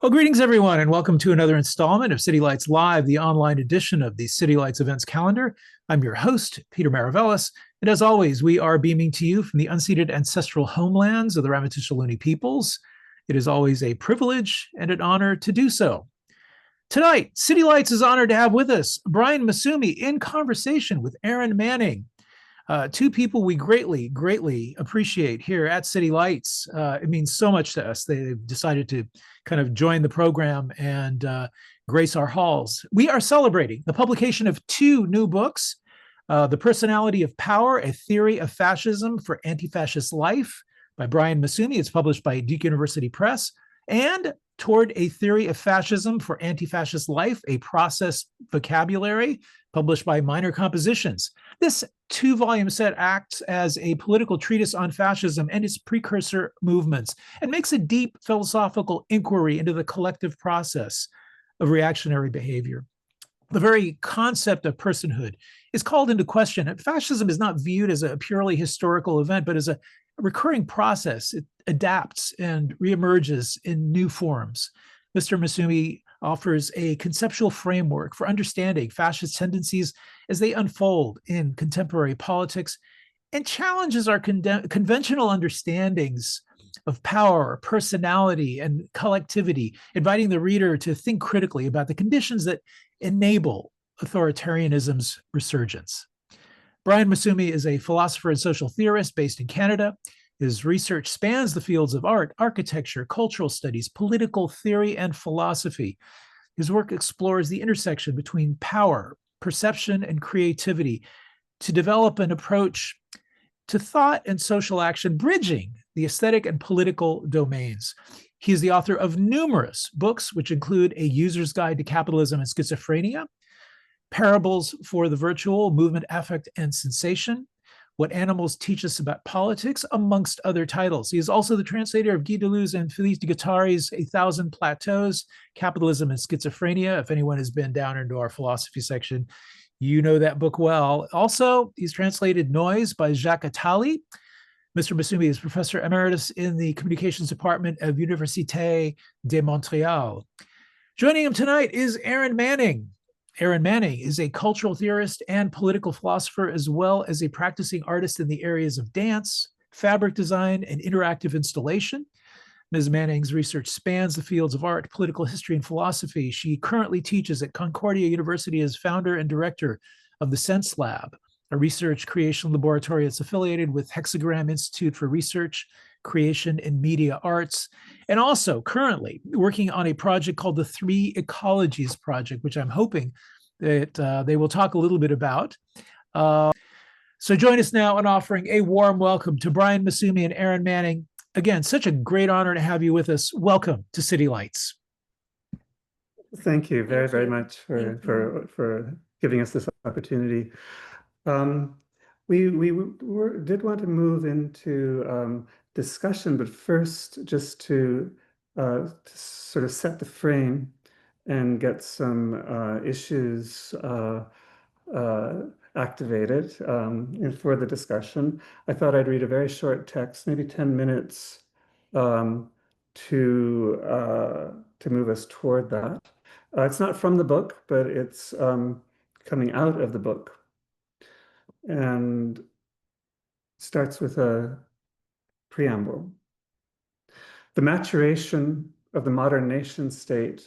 Well, greetings, everyone, and welcome to another installment of City Lights Live, the online edition of the City Lights events calendar. I'm your host, Peter Maravellis, and as always, we are beaming to you from the unceded ancestral homelands of the Ramaytush Ohlone peoples. It is always a privilege and an honor to do so. Tonight, City Lights is honored to have with us Brian Massumi in conversation with Erin Manning. Two people we greatly appreciate here at City Lights. It means so much to us. They've decided to kind of join the program and grace our halls. We are celebrating the publication of two new books, The Personality of Power, A Theory of Fascism for Anti-Fascist Life by Brian Massumi. It's published by Duke University Press. And Toward a Theory of Fascism for Anti-Fascist Life, A Process Vocabulary, published by Minor Compositions. This two-volume set acts as a political treatise on fascism and its precursor movements and makes a deep philosophical inquiry into the collective process of reactionary behavior. The very concept of personhood is called into question. Fascism is not viewed as a purely historical event, but as a recurring process. It adapts and reemerges in new forms. Mr. Massumi offers a conceptual framework for understanding fascist tendencies as they unfold in contemporary politics and challenges our conventional understandings of power, personality, and collectivity, inviting the reader to think critically about the conditions that enable authoritarianism's resurgence. Brian Massumi is a philosopher and social theorist based in Canada. His research spans the fields of art, architecture, cultural studies, political theory, and philosophy. His work explores the intersection between power, perception, and creativity to develop an approach to thought and social action, bridging the aesthetic and political domains. He is the author of numerous books, which include A User's Guide to Capitalism and Schizophrenia, Parables for the Virtual, Movement, Affect, and Sensation, What Animals Teach Us About Politics, amongst other titles. He is also the translator of Guy Deleuze and Félix de Guattari's A Thousand Plateaus, Capitalism and Schizophrenia. If anyone has been down into our philosophy section, you know that book well. Also, he's translated Noise by Jacques Attali. Mr. Massumi is professor emeritus in the communications department of Université de Montréal. Joining him tonight is Erin Manning. Erin Manning is a cultural theorist and political philosopher, as well as a practicing artist in the areas of dance, fabric design, and interactive installation. Ms. Manning's research spans the fields of art, political history, and philosophy. She currently teaches at Concordia University as founder and director of the Sense Lab, a research creation laboratory that's affiliated with Hexagram Institute for Research, Creation, and Media Arts, and also currently working on a project called the Three Ecologies Project, which I'm hoping that they will talk a little bit about. So join us now in offering a warm welcome to Brian Massumi and Erin Manning. Again, such a great honor to have you with us. Welcome to City Lights. Thank you very much for giving us this opportunity. We did want to move into discussion, but first, just to sort of set the frame and get some issues activated for the discussion, I thought I'd read a very short text, maybe 10 minutes, to move us toward that. It's not from the book, but it's coming out of the book, and starts with a preamble. The maturation of the modern nation state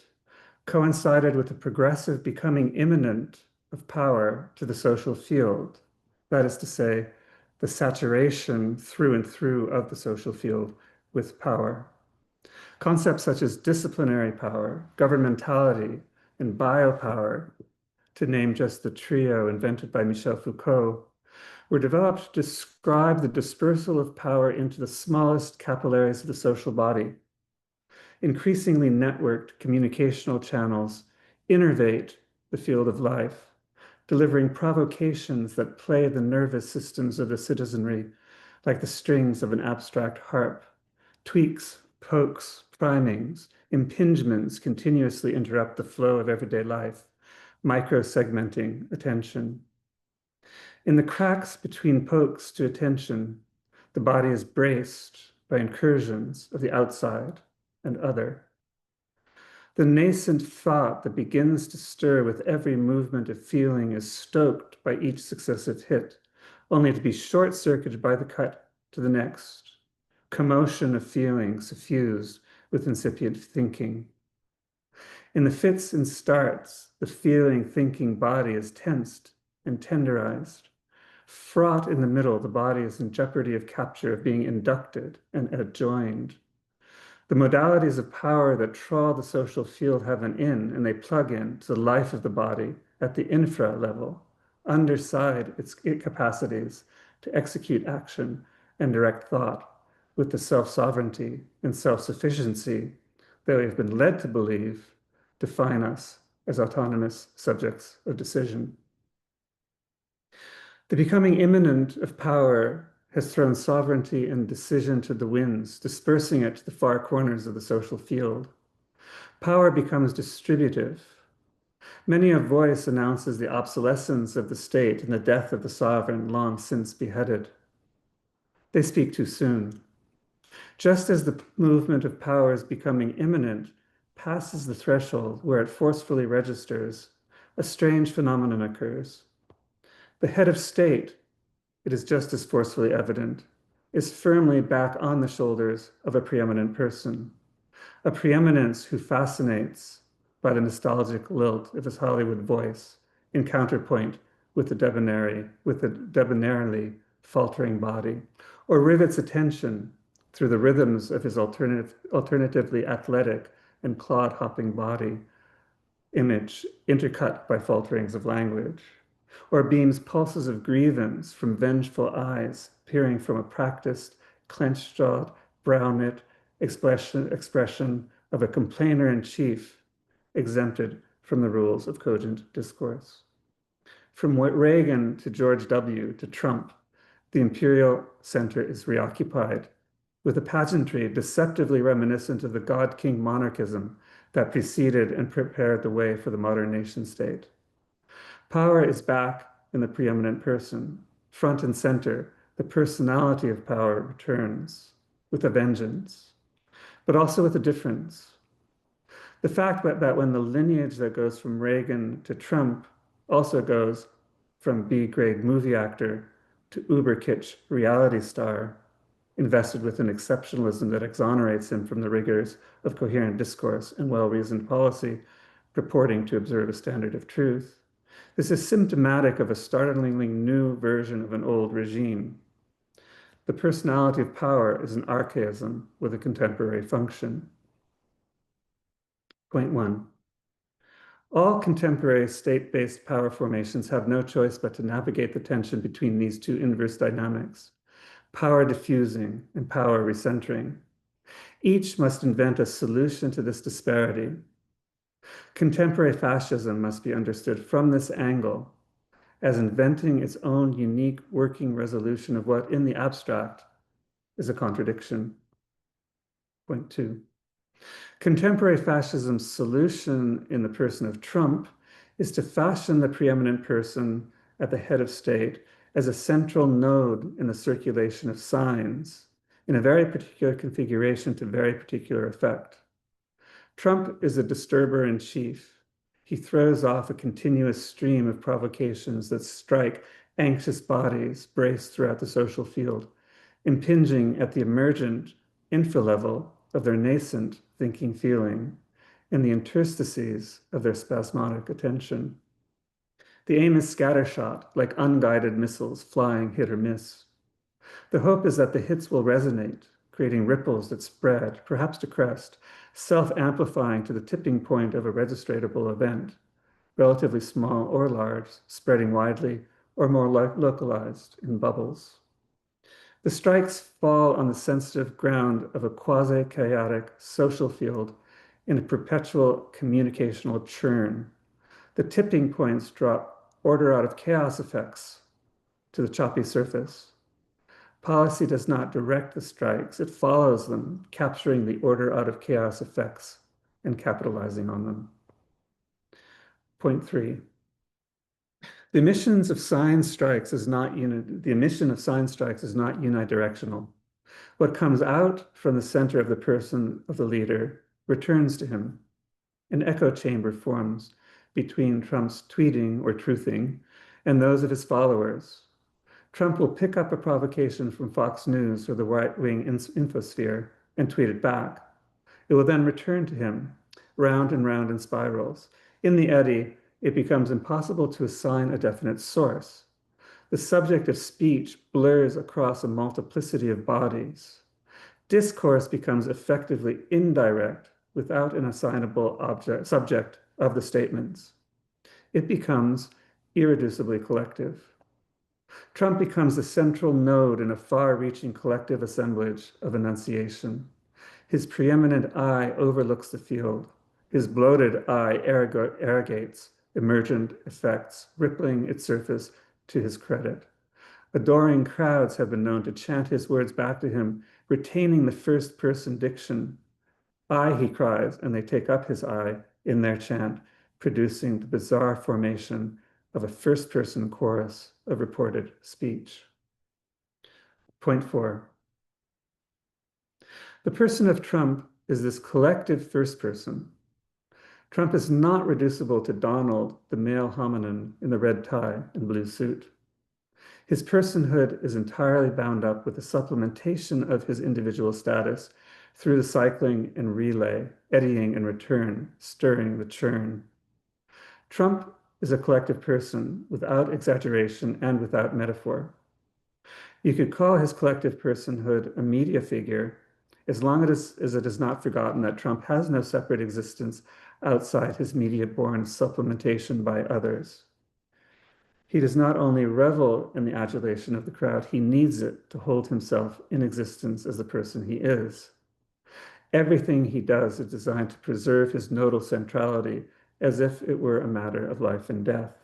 coincided with the progressive becoming imminent of power to the social field. That is to say, the saturation through and through of the social field with power. Concepts such as disciplinary power, governmentality, and biopower, to name just the trio invented by Michel Foucault, were developed to describe the dispersal of power into the smallest capillaries of the social body. Increasingly networked communicational channels innervate the field of life, delivering provocations that play the nervous systems of the citizenry like the strings of an abstract harp. Tweaks, pokes, primings, impingements continuously interrupt the flow of everyday life, micro-segmenting attention. In the cracks between pokes to attention, the body is braced by incursions of the outside and other. The nascent thought that begins to stir with every movement of feeling is stoked by each successive hit, only to be short-circuited by the cut to the next. Commotion of feeling suffused with incipient thinking. In the fits and starts, the feeling, thinking body is tensed and tenderized. Fraught in the middle, the body is in jeopardy of capture, of being inducted and adjoined. The modalities of power that trawl the social field have an in, and they plug in to the life of the body at the infra level, underside its capacities to execute action and direct thought with the self-sovereignty and self-sufficiency that we have been led to believe define us as autonomous subjects of decision. The becoming immanent of power has thrown sovereignty and decision to the winds, dispersing it to the far corners of the social field. Power becomes distributive. Many a voice announces the obsolescence of the state and the death of the sovereign long since beheaded. They speak too soon. Just as the movement of power is becoming immanent, passes the threshold where it forcefully registers, a strange phenomenon occurs. The head of state, it is just as forcefully evident, is firmly back on the shoulders of a preeminent person, a preeminence who fascinates by the nostalgic lilt of his Hollywood voice in counterpoint with the debonairly faltering body, or rivets attention through the rhythms of his alternatively athletic and clod-hopping body image intercut by falterings of language, or beams pulses of grievance from vengeful eyes peering from a practiced, clenched-jawed, brow-knit expression of a complainer-in-chief exempted from the rules of cogent discourse. From Reagan to George W. to Trump, the imperial center is reoccupied with a pageantry deceptively reminiscent of the god-king monarchism that preceded and prepared the way for the modern nation state. Power is back in the preeminent person. Front and center, the personality of power returns with a vengeance, but also with a difference. The fact that when the lineage that goes from Reagan to Trump also goes from B-grade movie actor to uber kitsch reality star, invested with an exceptionalism that exonerates him from the rigors of coherent discourse and well-reasoned policy, purporting to observe a standard of truth. This is symptomatic of a startlingly new version of an old regime. The personality of power is an archaism with a contemporary function. Point 1. All contemporary state-based power formations have no choice but to navigate the tension between these two inverse dynamics, power diffusing and power recentering. Each must invent a solution to this disparity. Contemporary fascism must be understood from this angle as inventing its own unique working resolution of what, in the abstract, is a contradiction. Point 2. Contemporary fascism's solution in the person of Trump is to fashion the preeminent person at the head of state as a central node in the circulation of signs in a very particular configuration to very particular effect. Trump is a disturber in chief. He throws off a continuous stream of provocations that strike anxious bodies braced throughout the social field, impinging at the emergent infra-level of their nascent thinking feeling and the interstices of their spasmodic attention. The aim is scattershot, like unguided missiles flying hit or miss. The hope is that the hits will resonate, creating ripples that spread, perhaps to crest, self-amplifying to the tipping point of a registratable event, relatively small or large, spreading widely or more localized in bubbles. The strikes fall on the sensitive ground of a quasi-chaotic social field in a perpetual communicational churn. The tipping points drop order out of chaos effects to the choppy surface. Policy does not direct the strikes, it follows them, capturing the order out of chaos effects and capitalizing on them. Point 3. The emission of sign strikes is not unidirectional. What comes out from the center of the person of the leader returns to him. An echo chamber forms between Trump's tweeting or truthing and those of his followers. Trump will pick up a provocation from Fox News or the right-wing infosphere and tweet it back. It will then return to him, round and round in spirals. In the eddy, it becomes impossible to assign a definite source. The subject of speech blurs across a multiplicity of bodies. Discourse becomes effectively indirect without an assignable subject of the statements. It becomes irreducibly collective. Trump becomes the central node in a far-reaching collective assemblage of enunciation. His preeminent eye overlooks the field. His bloated eye arrogates emergent effects, rippling its surface to his credit. Adoring crowds have been known to chant his words back to him, retaining the first-person diction. I, he cries, and they take up his I in their chant, producing the bizarre formation of a first-person chorus of reported speech. Point 4. The person of Trump is this collective first person. Trump is not reducible to Donald, the male hominin in the red tie and blue suit. His personhood is entirely bound up with the supplementation of his individual status through the cycling and relay, eddying and return, stirring the churn. Trump is a collective person without exaggeration and without metaphor. You could call his collective personhood a media figure as long as it is not forgotten that Trump has no separate existence outside his media-born supplementation by others. He does not only revel in the adulation of the crowd, he needs it to hold himself in existence as the person he is. Everything he does is designed to preserve his nodal centrality as if it were a matter of life and death.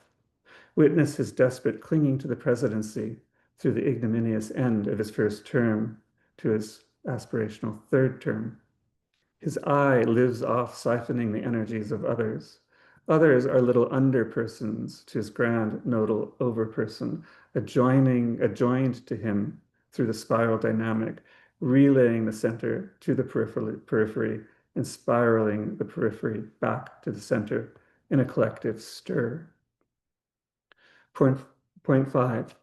Witness his desperate clinging to the presidency through the ignominious end of his first term to his aspirational third term. His I lives off siphoning the energies of others. Others are little under-persons to his grand nodal over-person, adjoined to him through the spiral dynamic, relaying the center to the periphery and spiraling the periphery back to the center in a collective stir. Point 5.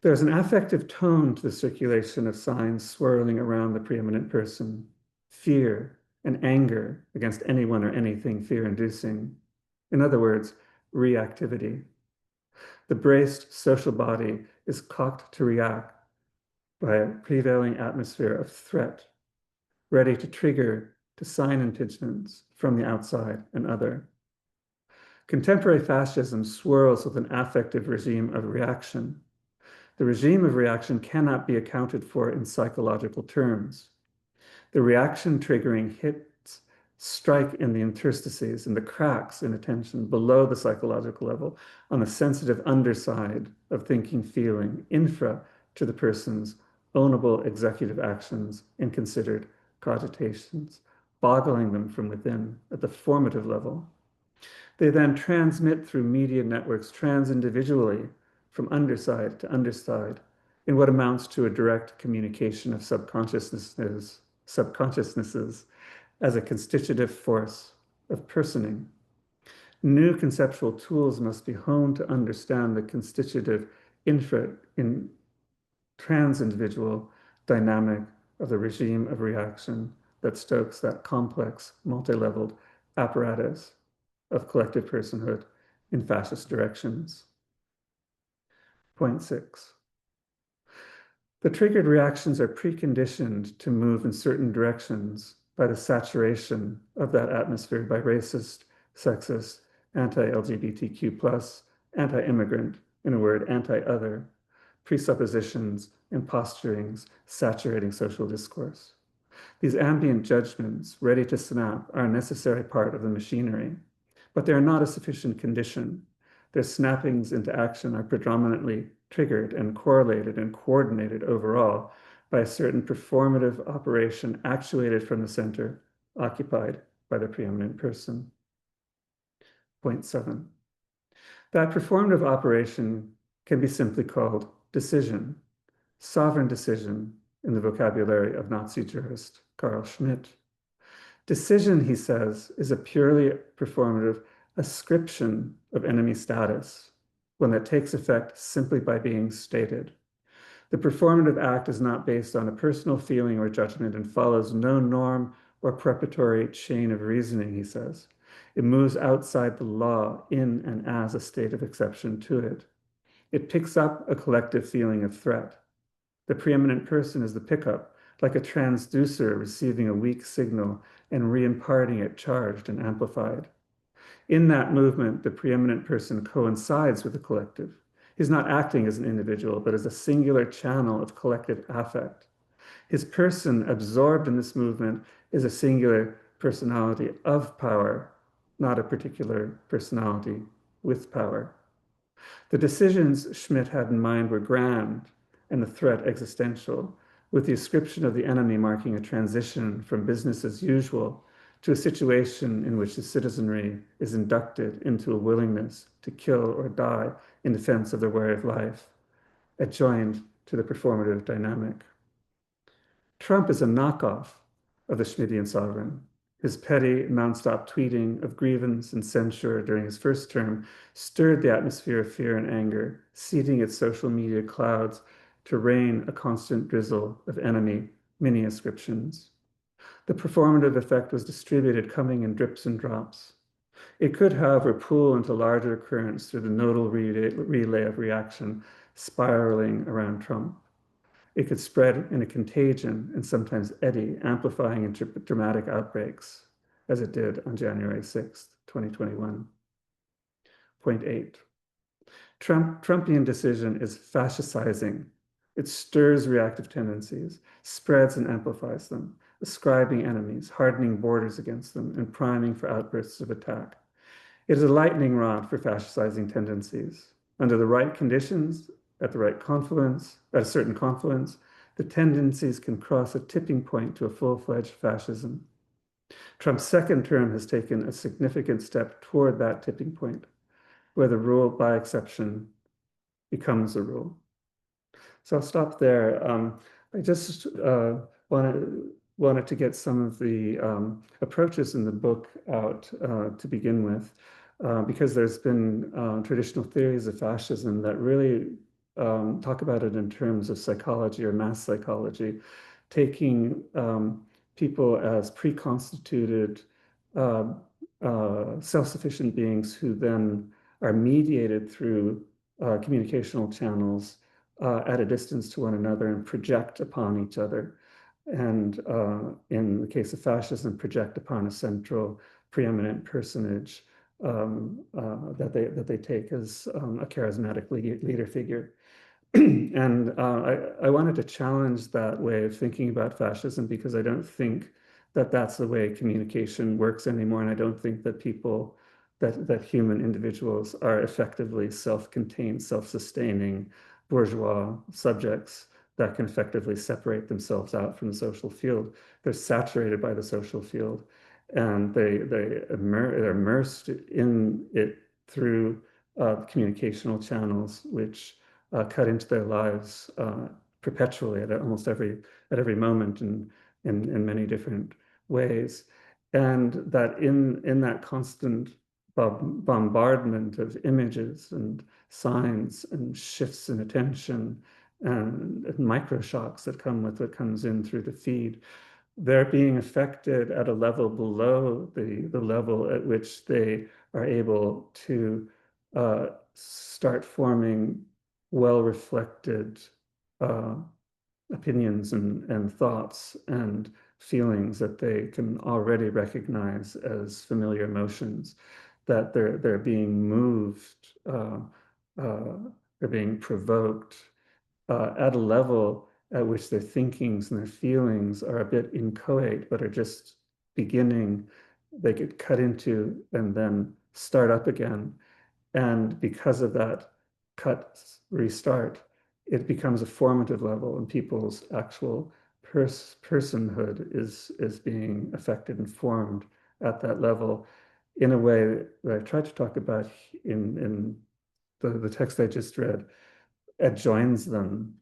There's an affective tone to the circulation of signs swirling around the preeminent person. Fear and anger against anyone or anything fear-inducing. In other words, reactivity. The braced social body is cocked to react by a prevailing atmosphere of threat, ready to trigger to sign impingements from the outside and other. Contemporary fascism swirls with an affective regime of reaction. The regime of reaction cannot be accounted for in psychological terms. The reaction triggering hits strike in the interstices and the cracks in attention below the psychological level on the sensitive underside of thinking, feeling, infra to the person's ownable executive actions and considered cogitations, boggling them from within at the formative level. They then transmit through media networks trans-individually from underside to underside in what amounts to a direct communication of subconsciousnesses as a constitutive force of personing. New conceptual tools must be honed to understand the constitutive trans-individual dynamic of the regime of reaction that stokes that complex, multi-leveled apparatus of collective personhood in fascist directions. Point 6. The triggered reactions are preconditioned to move in certain directions by the saturation of that atmosphere by racist, sexist, anti-LGBTQ+, anti-immigrant, in a word, anti-other, presuppositions and posturings saturating social discourse. These ambient judgments, ready to snap, are a necessary part of the machinery, but they are not a sufficient condition. Their snappings into action are predominantly triggered and correlated and coordinated overall by a certain performative operation actuated from the center, occupied by the preeminent person. Point 7. That performative operation can be simply called decision, sovereign decision in the vocabulary of Nazi jurist Carl Schmitt. Decision, he says, is a purely performative ascription of enemy status, one that takes effect simply by being stated. The performative act is not based on a personal feeling or judgment and follows no norm or preparatory chain of reasoning, he says. It moves outside the law in and as a state of exception to it. It picks up a collective feeling of threat. The preeminent person is the pickup, like a transducer receiving a weak signal and re-imparting it charged and amplified. In that movement, the preeminent person coincides with the collective. He's not acting as an individual, but as a singular channel of collective affect. His person absorbed in this movement is a singular personality of power, not a particular personality with power. The decisions Schmidt had in mind were grand and the threat existential, with the ascription of the enemy marking a transition from business as usual to a situation in which the citizenry is inducted into a willingness to kill or die in defense of their way of life, adjoined to the performative dynamic. Trump is a knockoff of the Schmittian sovereign. His petty, nonstop tweeting of grievance and censure during his first term stirred the atmosphere of fear and anger, seeding its social media clouds to rain a constant drizzle of enemy mini-ascriptions. The performative effect was distributed, coming in drips and drops. It could, however, pool into larger currents through the nodal relay of reaction spiraling around Trump. It could spread in a contagion and sometimes eddy, amplifying into dramatic outbreaks, as it did on January 6th, 2021. Point 8. Trumpian decision is fascicizing. It stirs reactive tendencies, spreads and amplifies them, ascribing enemies, hardening borders against them, and priming for outbursts of attack. It is a lightning rod for fascicizing tendencies. Under the right conditions, at the right confluence, at a certain confluence, the tendencies can cross a tipping point to a full-fledged fascism. Trump's second term has taken a significant step toward that tipping point, where the rule by exception becomes a rule. So I'll stop there. I just wanted to get some of the approaches in the book out to begin with, because there's been traditional theories of fascism that really talk about it in terms of psychology or mass psychology, taking people as pre-constituted, self-sufficient beings who then are mediated through communicational channels at a distance to one another and project upon each other. And in the case of fascism, project upon a central preeminent personage that they take as a charismatic leader figure. And I wanted to challenge that way of thinking about fascism, because I don't think that that's the way communication works anymore. And I don't think that people, that human individuals are effectively self-contained, self-sustaining bourgeois subjects that can effectively separate themselves out from the social field. They're saturated by the social field, and they're immersed in it through communicational channels, which cut into their lives perpetually at almost every moment and in many different ways. And that in that constant bombardment of images and signs and shifts in attention and microshocks that come with what comes in through the feed, they're being affected at a level below the level at which they are able to start forming well-reflected opinions and thoughts and feelings that they can already recognize as familiar emotions, that they're being moved, they're being provoked at a level at which their thinkings and their feelings are a bit inchoate, but are just beginning. They get cut into and then start up again. And because of that cut, restart, it becomes a formative level, and people's actual personhood is being affected and formed at that level in a way that I've tried to talk about in the text I just read. Adjoins them,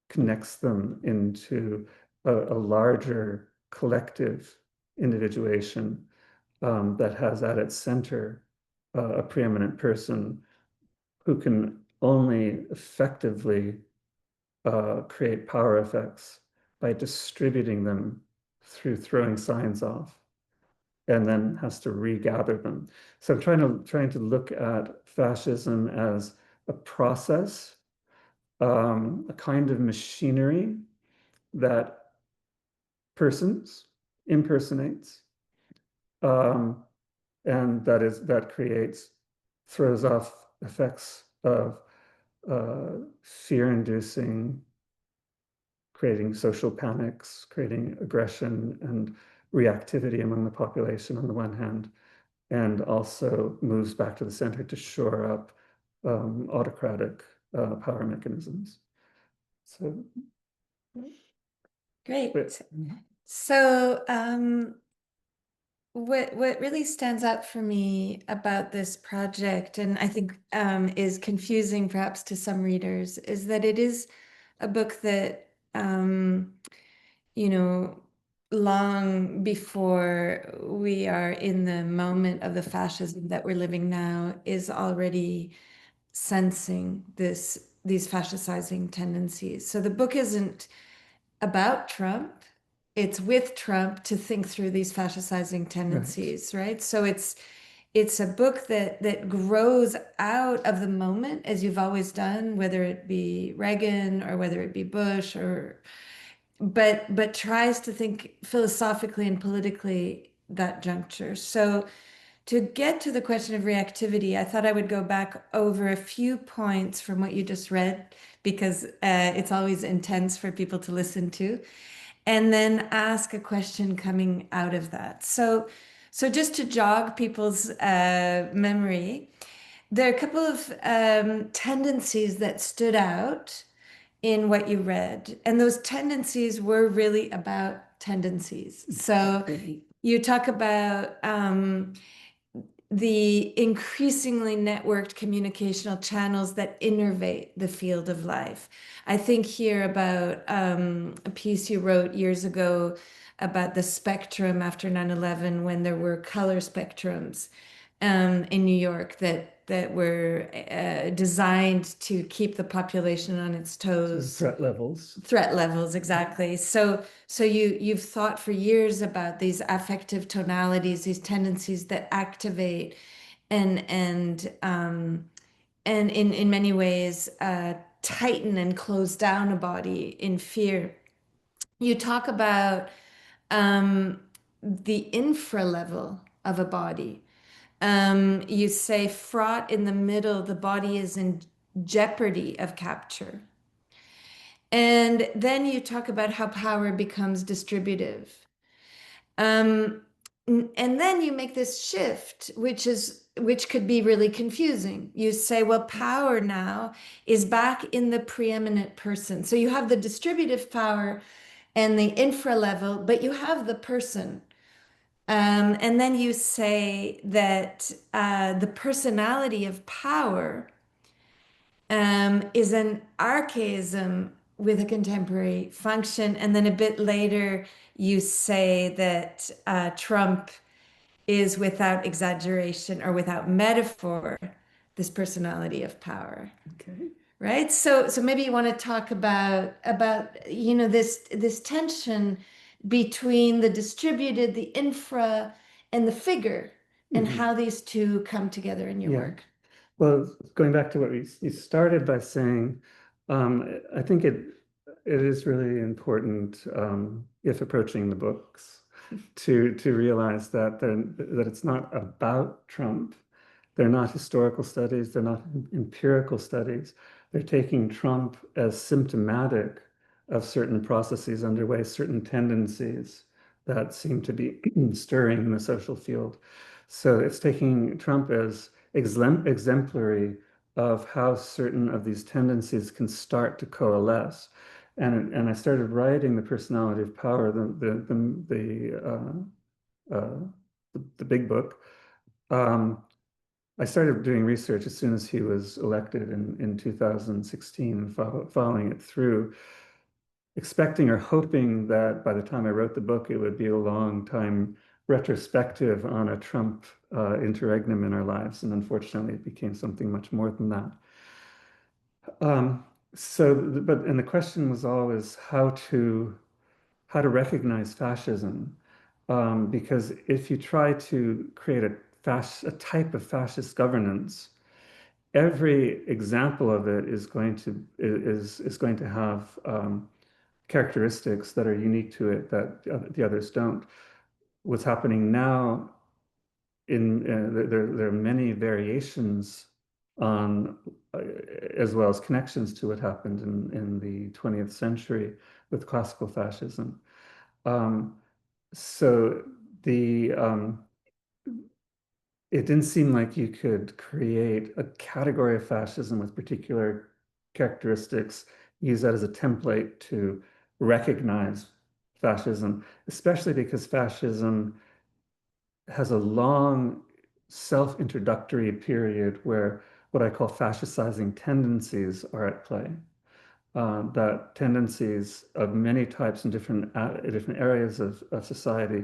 connects them into a larger collective individuation that has at its center a preeminent person who can only effectively create power effects by distributing them through throwing signs off, and then has to regather them. So I'm trying to look at fascism as a process, a kind of machinery that persons impersonates, and that creates, throws off effects of fear-inducing, creating social panics, creating aggression and reactivity among the population on the one hand, and also moves back to the center to shore up autocratic power mechanisms. So, Great. but, So what really stands out for me about this project, and I think is confusing perhaps to some readers, is that it is a book that, you know, long before we are in the moment of the fascism that we're living now, is already sensing these fascizing tendencies. So the book isn't about Trump. It's with Trump to think through these fascizing tendencies, right? So it's a book that grows out of the moment, as you've always done, whether it be Reagan or whether it be Bush, or but tries to think philosophically and politically that juncture. So to get to the question of reactivity, I thought I would go back over a few points from what you just read, because it's always intense for people to listen to, and then ask a question coming out of that. So just to jog people's memory, there are a couple of tendencies that stood out in what you read, and those tendencies were really about tendencies. So you talk about the increasingly networked communicational channels that innervate the field of life. I think here about a piece you wrote years ago about the spectrum after 9/11, when there were color spectrums in New York that were designed to keep the population on its toes. threat levels. Threat levels, exactly. So you've thought for years about these affective tonalities, these tendencies that activate and in many ways tighten and close down a body in fear. You talk about the infra level of a body. You say fraught in the middle, the body is in jeopardy of capture. And then you talk about how power becomes distributive. And then you make this shift, which could be really confusing. You say, well, power now is back in the preeminent person. So you have the distributive power and the infra level, but you have the person. And then you say that the personality of power is an archaism with a contemporary function. And then a bit later, you say that Trump is, without exaggeration or without metaphor, this personality of power. Okay. Right? So maybe you want to talk about this tension between the distributed, the infra, and the figure, and how these two come together in your work. Well, going back to what you started by saying, I think it is really important, if approaching the books, to realize that it's not about Trump. They're not historical studies. They're not empirical studies. They're taking Trump as symptomatic of certain processes underway, certain tendencies that seem to be stirring in the social field. So it's taking Trump as exemplary of how certain of these tendencies can start to coalesce. And I started writing The Personality of Power, the big book. I started doing research as soon as he was elected in 2016, and following it through, expecting or hoping that by the time I wrote the book, it would be a long time retrospective on a Trump interregnum in our lives, and unfortunately it became something much more than that. And the question was always how to recognize fascism, because if you try to create a type of fascist governance, every example of it is going to have characteristics that are unique to it that the others don't. What's happening now there are many variations on as well as connections to what happened in the 20th century with classical fascism. So it didn't seem like you could create a category of fascism with particular characteristics, use that as a template to recognize fascism, especially because fascism has a long self-introductory period where what I call fascicizing tendencies are at play. That tendencies of many types in different areas of society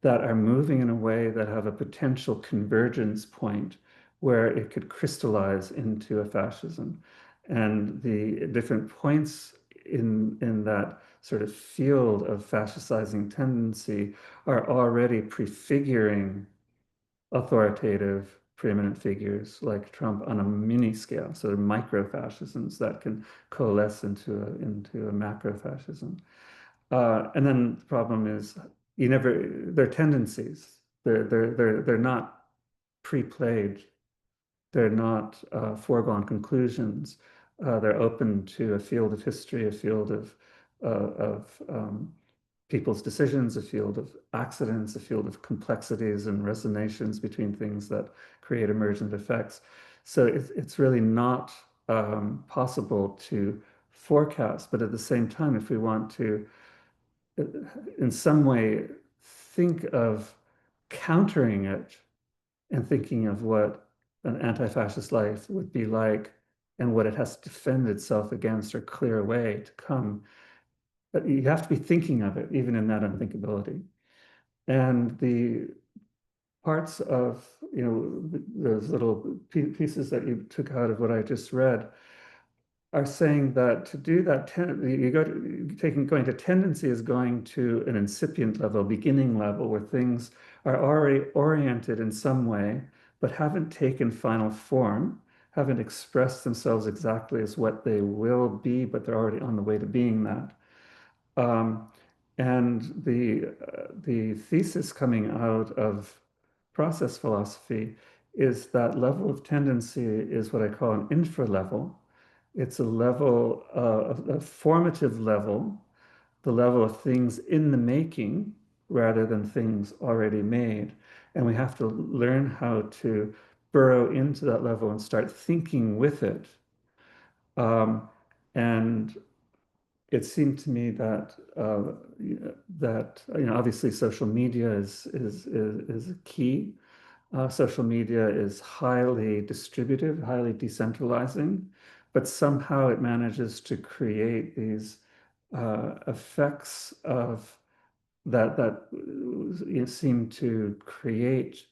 that are moving in a way that have a potential convergence point where it could crystallize into a fascism. And the different points in that sort of field of fascicizing tendency are already prefiguring authoritative preeminent figures like Trump on a mini scale, so micro-fascisms that can coalesce into a macro-fascism. And then the problem is they're tendencies. They're not pre-played. They're not foregone conclusions. They're open to a field of history, a field of people's decisions, a field of accidents, a field of complexities and resonations between things that create emergent effects. So it's really not possible to forecast, but at the same time, if we want to in some way think of countering it and thinking of what an anti-fascist life would be like and what it has to defend itself against or clear a way to come. But you have to be thinking of it, even in that unthinkability. And the parts of, those little pieces that you took out of what I just read are saying that to do that, going to tendency is going to an incipient level, beginning level, where things are already oriented in some way, but haven't taken final form, haven't expressed themselves exactly as what they will be, but they're already on the way to being that. And the thesis coming out of process philosophy is that level of tendency is what I call an infra level. It's a level, a formative level, the level of things in the making rather than things already made. And we have to learn how to burrow into that level and start thinking with it. And it seemed to me that obviously social media is a key. Social media is highly distributed, highly decentralizing, but somehow it manages to create these effects of that seem to create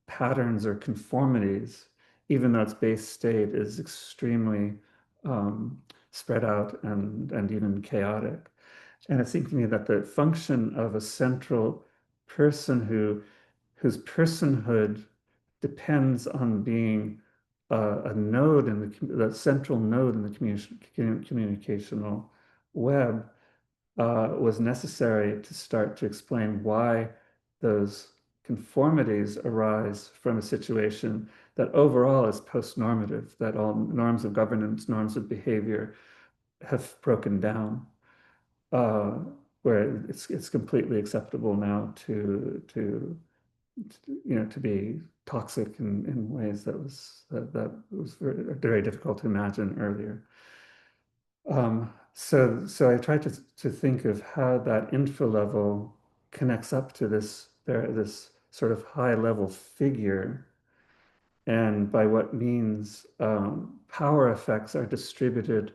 patterns or conformities, even though its base state is extremely spread out and even chaotic. And it seemed to me that the function of a central person whose personhood depends on being a node in the central node in the communicational web was necessary to start to explain why those conformities arise from a situation that overall is post-normative, that all norms of governance, norms of behavior have broken down, where it's completely acceptable now to be toxic in ways that was very, very difficult to imagine earlier. So I tried to think of how that infra level connects up to this sort of high level figure, and by what means power effects are distributed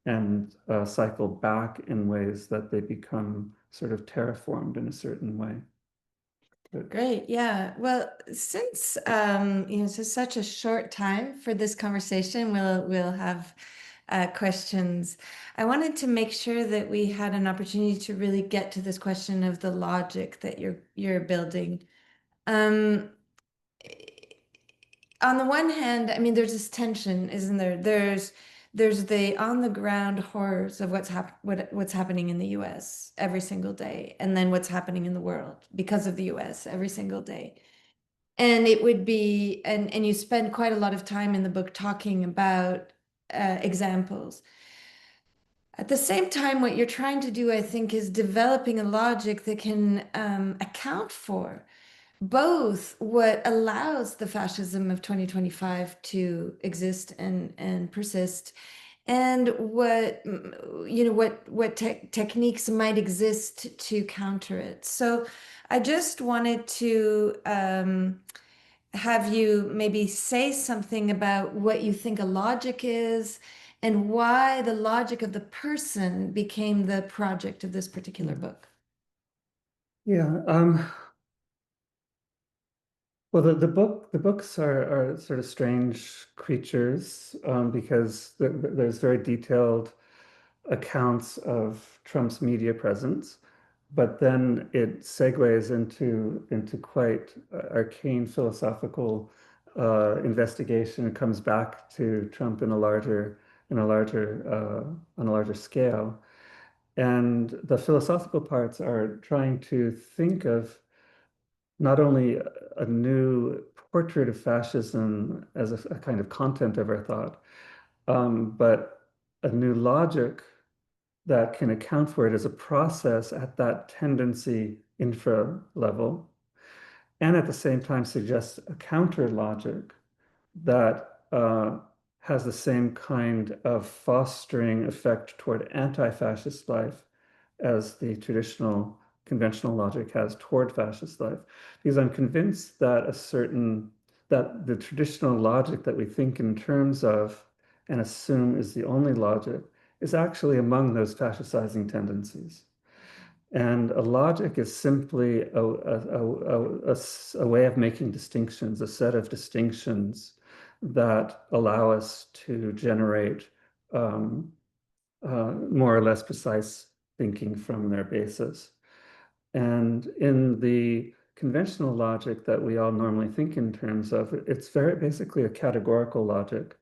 and cycle back in ways that they become sort of terraformed in a certain way. Great. Yeah. Well, since it's such a short time for this conversation, we'll have questions. I wanted to make sure that we had an opportunity to really get to this question of the logic that you're building. On the one hand, I mean, there's this tension, isn't there? There's the on the ground horrors of what's happening in the US every single day, and then what's happening in the world because of the US every single day. And it would be, and you spend quite a lot of time in the book talking about examples. At the same time, what you're trying to do, I think, is developing a logic that can account for both what allows the fascism of 2025 to exist and persist, and what techniques might exist to counter it. So I just wanted to have you maybe say something about what you think a logic is and why the logic of the person became the project of this particular book. Yeah. Well, the books are sort of strange creatures because there's very detailed accounts of Trump's media presence, but then it segues into quite arcane philosophical investigation. It comes back to Trump in a larger on a larger scale, and the philosophical parts are trying to think of not only a new portrait of fascism as a kind of content of our thought, but a new logic that can account for it as a process at that tendency infra level, and at the same time suggests a counter logic that has the same kind of fostering effect toward anti-fascist life as the traditional conventional logic has toward fascist life. Because I'm convinced that that the traditional logic that we think in terms of and assume is the only logic is actually among those fascistizing tendencies. And a logic is simply a way of making distinctions, a set of distinctions that allow us to generate more or less precise thinking from their basis. And in the conventional logic that we all normally think in terms of, it's very basically a categorical logic,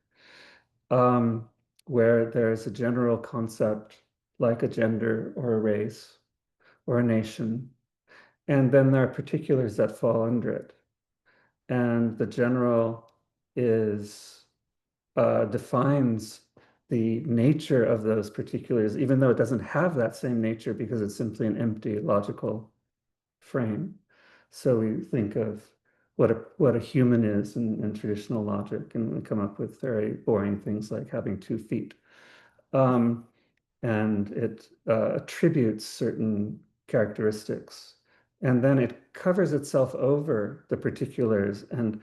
where there's a general concept like a gender or a race or a nation, and then there are particulars that fall under it. And the general is defines the nature of those particulars, even though it doesn't have that same nature because it's simply an empty logical frame. So we think of what a human is in traditional logic, and we come up with very boring things like having 2 feet. And it attributes certain characteristics. And then it covers itself over the particulars and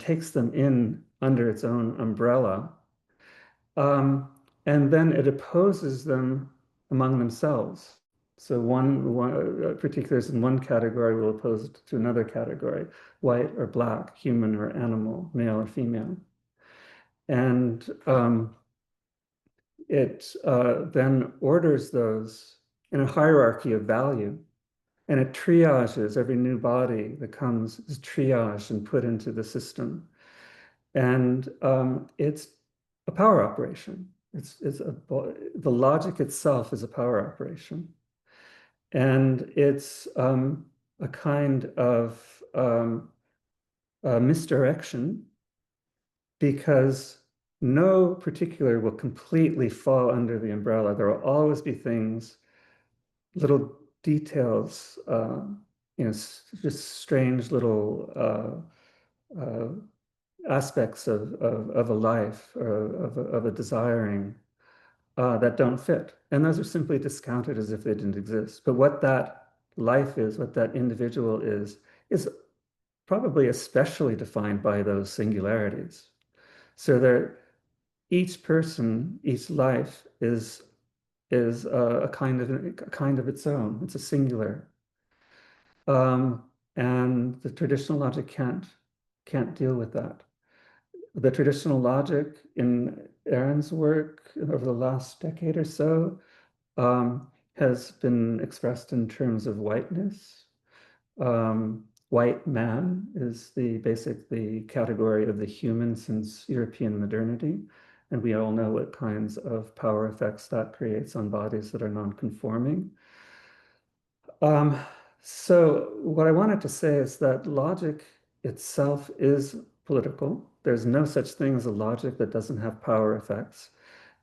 takes them in under its own umbrella. And then it opposes them among themselves. So one particulars in one category will oppose it to another category, white or black, human or animal, male or female. And it then orders those in a hierarchy of value, and it triages every new body that comes, is triaged and put into the system. And it's a power operation. The logic itself is a power operation. And it's a kind of misdirection, because no particular will completely fall under the umbrella. There will always be things, little details, just strange little aspects of a life or of a desiring that don't fit. And those are simply discounted as if they didn't exist. But what that life is, what that individual is probably especially defined by those singularities. So each person, each life is a kind of its own. It's a singular. And the traditional logic can't deal with that. The traditional logic in Erin's work over the last decade or so has been expressed in terms of whiteness. White man is the category of the human since European modernity. And we all know what kinds of power effects that creates on bodies that are non-conforming. So what I wanted to say is that logic itself is political. There's no such thing as a logic that doesn't have power effects,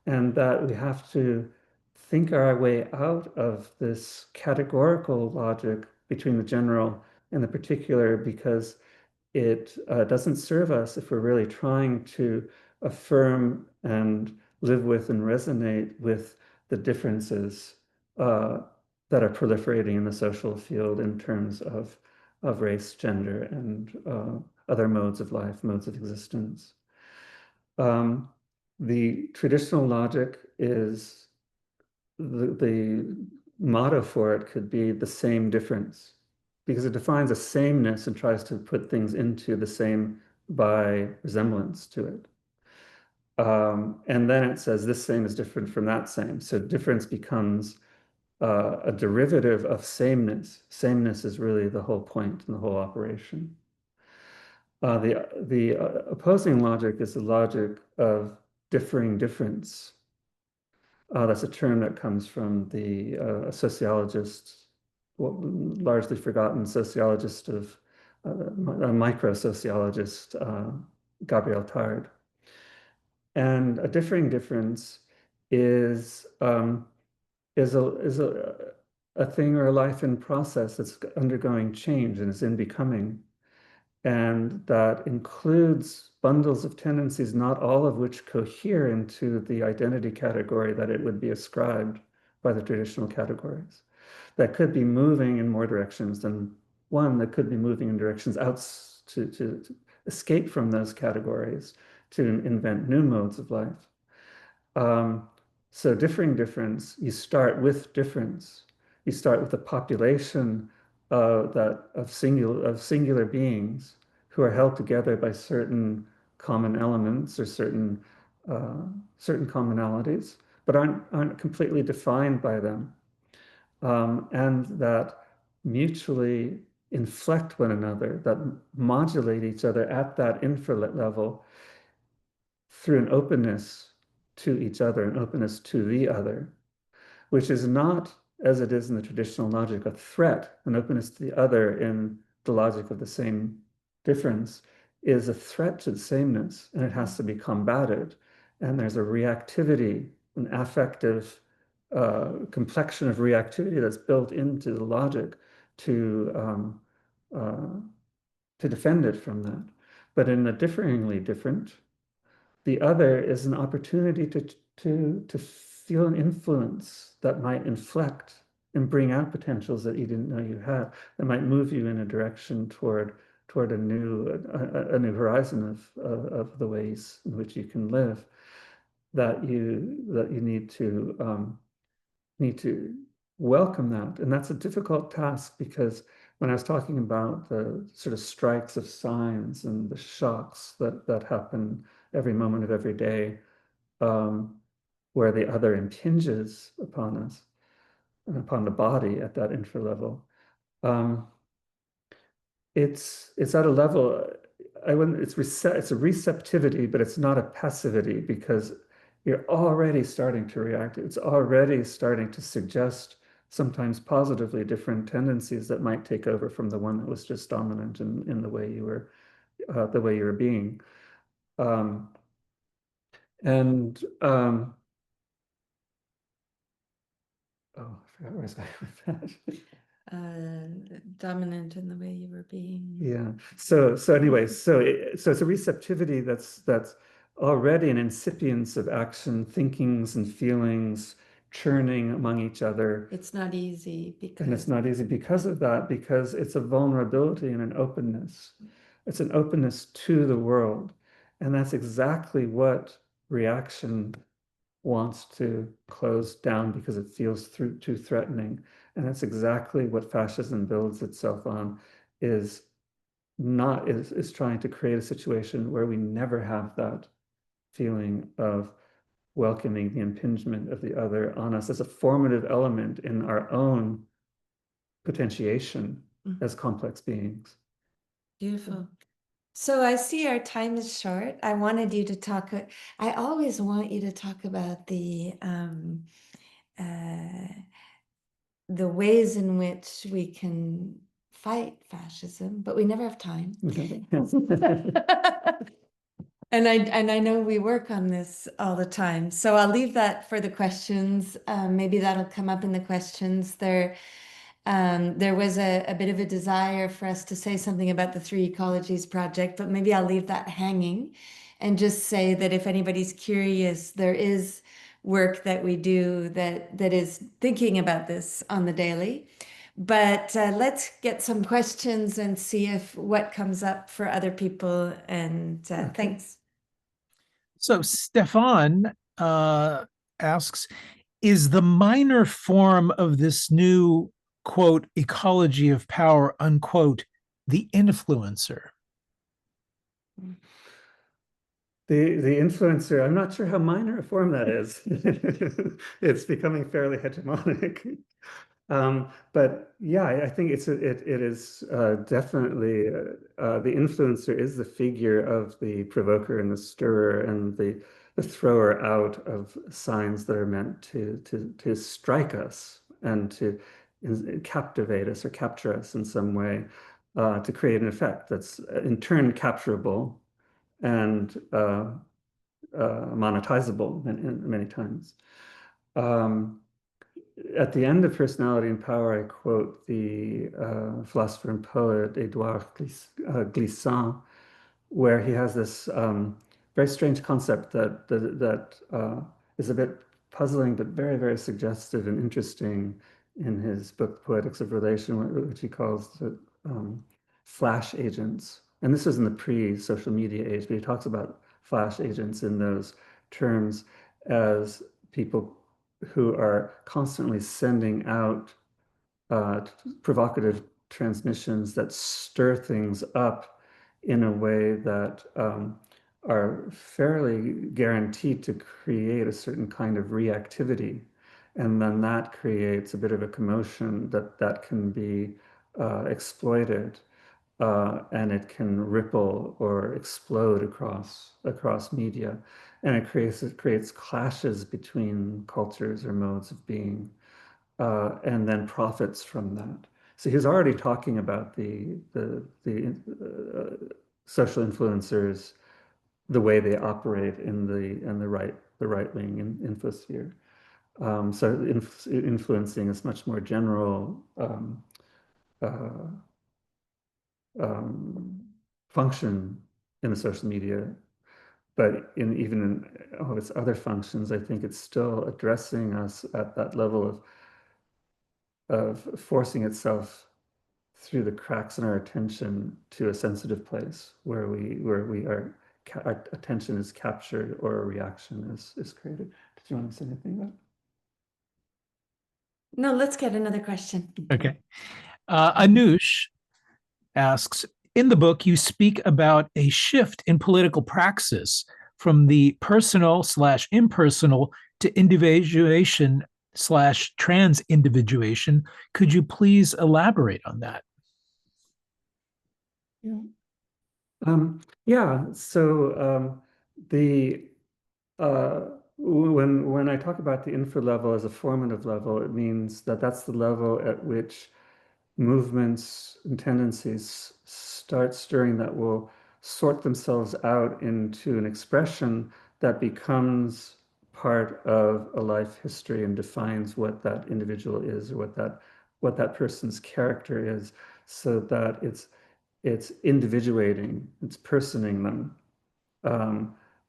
and that we have to think our way out of this categorical logic between the general and the particular, because it doesn't serve us if we're really trying to affirm and live with and resonate with the differences that are proliferating in the social field in terms of race, gender, and other modes of life, modes of existence. The traditional logic is the motto for it could be the same difference, because it defines a sameness and tries to put things into the same by resemblance to it. And then it says this same is different from that same. So difference becomes a derivative of sameness. Sameness is really the whole point and the whole operation. The opposing logic is the logic of differing difference. That's a term that comes from the sociologist, largely forgotten sociologist of a micro-sociologist, Gabriel Tard. And a differing difference is a thing or a life in process that's undergoing change and is in becoming. And that includes bundles of tendencies, not all of which cohere into the identity category that it would be ascribed by the traditional categories. That could be moving in more directions than one, that could be moving in directions out to escape from those categories, to invent new modes of life. So differing difference, you start with difference. You start with a population of singular beings who are held together by certain common elements or certain commonalities, but aren't completely defined by them, and that mutually inflect one another, that modulate each other at that infralet level through an openness to each other, an openness to the other, which is not, as it is in the traditional logic, a threat. An openness to the other in the logic of the same difference is a threat to the sameness, and it has to be combated. And there's a reactivity, an affective complexion of reactivity that's built into the logic to defend it from that. But in the differingly different, the other is an opportunity to feel an influence that might inflect and bring out potentials that you didn't know you had, that might move you in a direction toward a new horizon of the ways in which you can live, that you need to welcome that. And that's a difficult task, because when I was talking about the sort of strikes of signs and the shocks that happen every moment of every day, where the other impinges upon us and upon the body at that infralevel, it's at a level, it's a receptivity, but it's not a passivity, because you're already starting to react. It's already starting to suggest, sometimes positively, different tendencies that might take over from the one that was just dominant in the way you were being. Oh, I forgot where I was going with that. Dominant in the way you were being. Yeah. So anyway, so it's a receptivity that's already an incipience of action, thinkings and feelings churning among each other. It's not easy because. And it's not easy because of that, because it's a vulnerability and an openness. It's an openness to the world. And that's exactly what reaction wants to close down, because it feels too threatening. And that's exactly what fascism builds itself on, is not is trying to create a situation where we never have that feeling of welcoming the impingement of the other on us as a formative element in our own potentiation as complex beings. Beautiful. So I see our time is short. I wanted you to talk, I always want you to talk about the ways in which we can fight fascism, but we never have time. And I know we work on this all the time. So I'll leave that for the questions. Maybe that'll come up in the questions. There was a bit of a desire for us to say something about the Three Ecologies project, but maybe I'll leave that hanging and just say that if anybody's curious, there is work that we do that is thinking about this on the daily. But let's get some questions and see if what comes up for other people. And thanks. So Stefan asks, is the minor form of this new, quote, ecology of power, unquote, the influencer? The influencer, I'm not sure how minor a form that is. It's becoming fairly hegemonic. But yeah, I think it is definitely the influencer is the figure of the provoker and the stirrer and the thrower out of signs that are meant to strike us and to captivate us or capture us in some way, to create an effect that's in turn capturable and monetizable many times. At the end of Personality and Power, I quote the philosopher and poet Edouard Glissant, where he has this very strange concept that is a bit puzzling, but very, very suggestive and interesting in his book, Poetics of Relation, which he calls the flash agents. And this is in the pre-social media age, but he talks about flash agents in those terms as people who are constantly sending out provocative transmissions that stir things up in a way that are fairly guaranteed to create a certain kind of reactivity. And then that creates a bit of a commotion that can be exploited. And it can ripple or explode across media, and it creates clashes between cultures or modes of being, and then profits from that. So he's already talking about the social influencers, the way they operate in the right wing infosphere. So influencing is much more general. Function in the social media, but even in all its other functions, I think it's still addressing us at that level of forcing itself through the cracks in our attention to a sensitive place where our attention is captured or a reaction is created. Did you want to say anything about it? No, let's get another question. Okay. Anush asks, in the book, you speak about a shift in political praxis from the personal/impersonal to individuation / trans individuation. Could you please elaborate on that? Yeah. So when I talk about the infra level as a formative level, it means that that's the level at which movements and tendencies start stirring that will sort themselves out into an expression that becomes part of a life history and defines what that individual is or what that person's character is, so that it's individuating, it's personing them,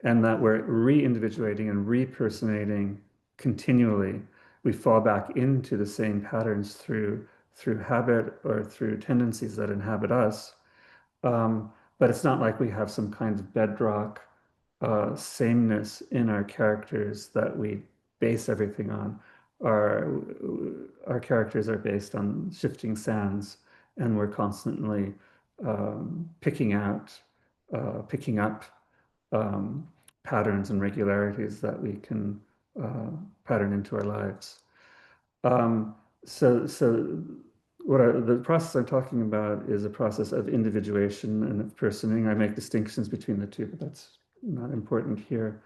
and that we're re-individuating and re-personating continually. We fall back into the same patterns through habit or through tendencies that inhabit us. But it's not like we have some kind of bedrock sameness in our characters that we base everything on. Our characters are based on shifting sands, and we're constantly picking up patterns and regularities that we can pattern into our lives. So the process I'm talking about is a process of individuation and of personing. I make distinctions between the two, but that's not important here.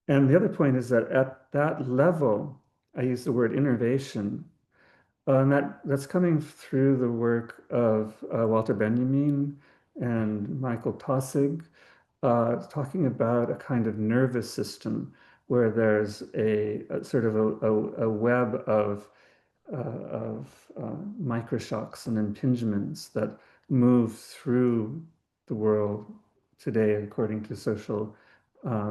And the other point is that at that level, I use the word innervation, and that's coming through the work of Walter Benjamin and Michael Taussig, talking about a kind of nervous system where there's a sort of a web of microshocks and impingements that move through the world today according to social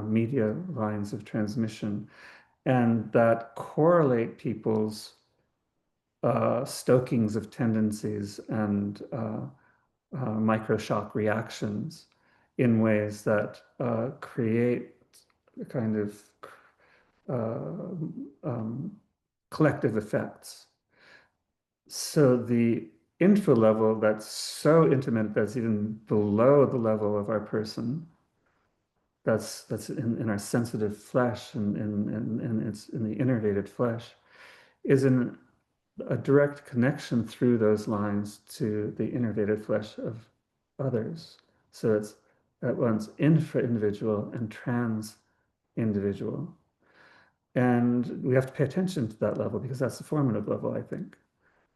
media lines of transmission, and that correlate people's stokings of tendencies and microshock reactions in ways that create a kind of collective effects. So the infra level that's so intimate that's even below the level of our person, that's in our sensitive flesh and it's in the innervated flesh, is in a direct connection through those lines to the innervated flesh of others. So it's at once infra-individual and trans-individual. And we have to pay attention to that level because that's the formative level, I think,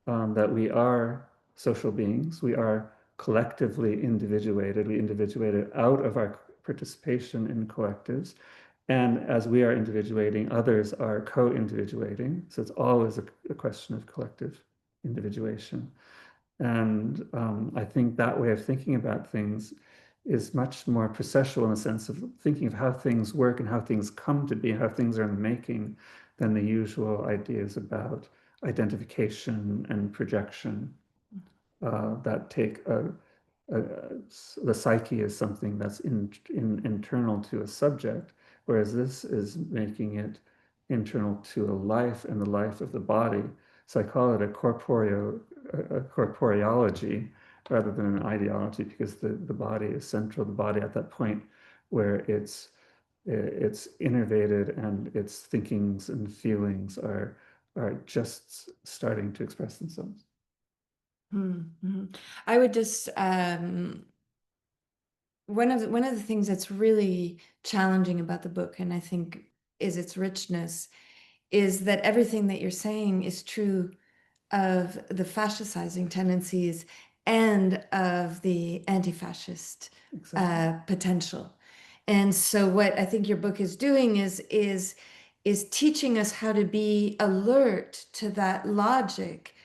that we are social beings. We are collectively individuated. We individuated out of our participation in collectives. And as we are individuating, others are co-individuating. So it's always a question of collective individuation. And I think that way of thinking about things is much more processual in the sense of thinking of how things work and how things come to be, how things are in the making, than the usual ideas about identification and projection that take the psyche as something that's internal to a subject, whereas this is making it internal to a life and the life of the body. So I call it a corporeology rather than an ideology, because the body is central. The body at that point where it's innervated and its thinkings and feelings are just starting to express themselves. Mm-hmm. I would just one of the things that's really challenging about the book, and I think is its richness, is that everything that you're saying is true of the fascizing tendencies and of the anti-fascist potential. And so what I think your book is doing is teaching us how to be alert to that logic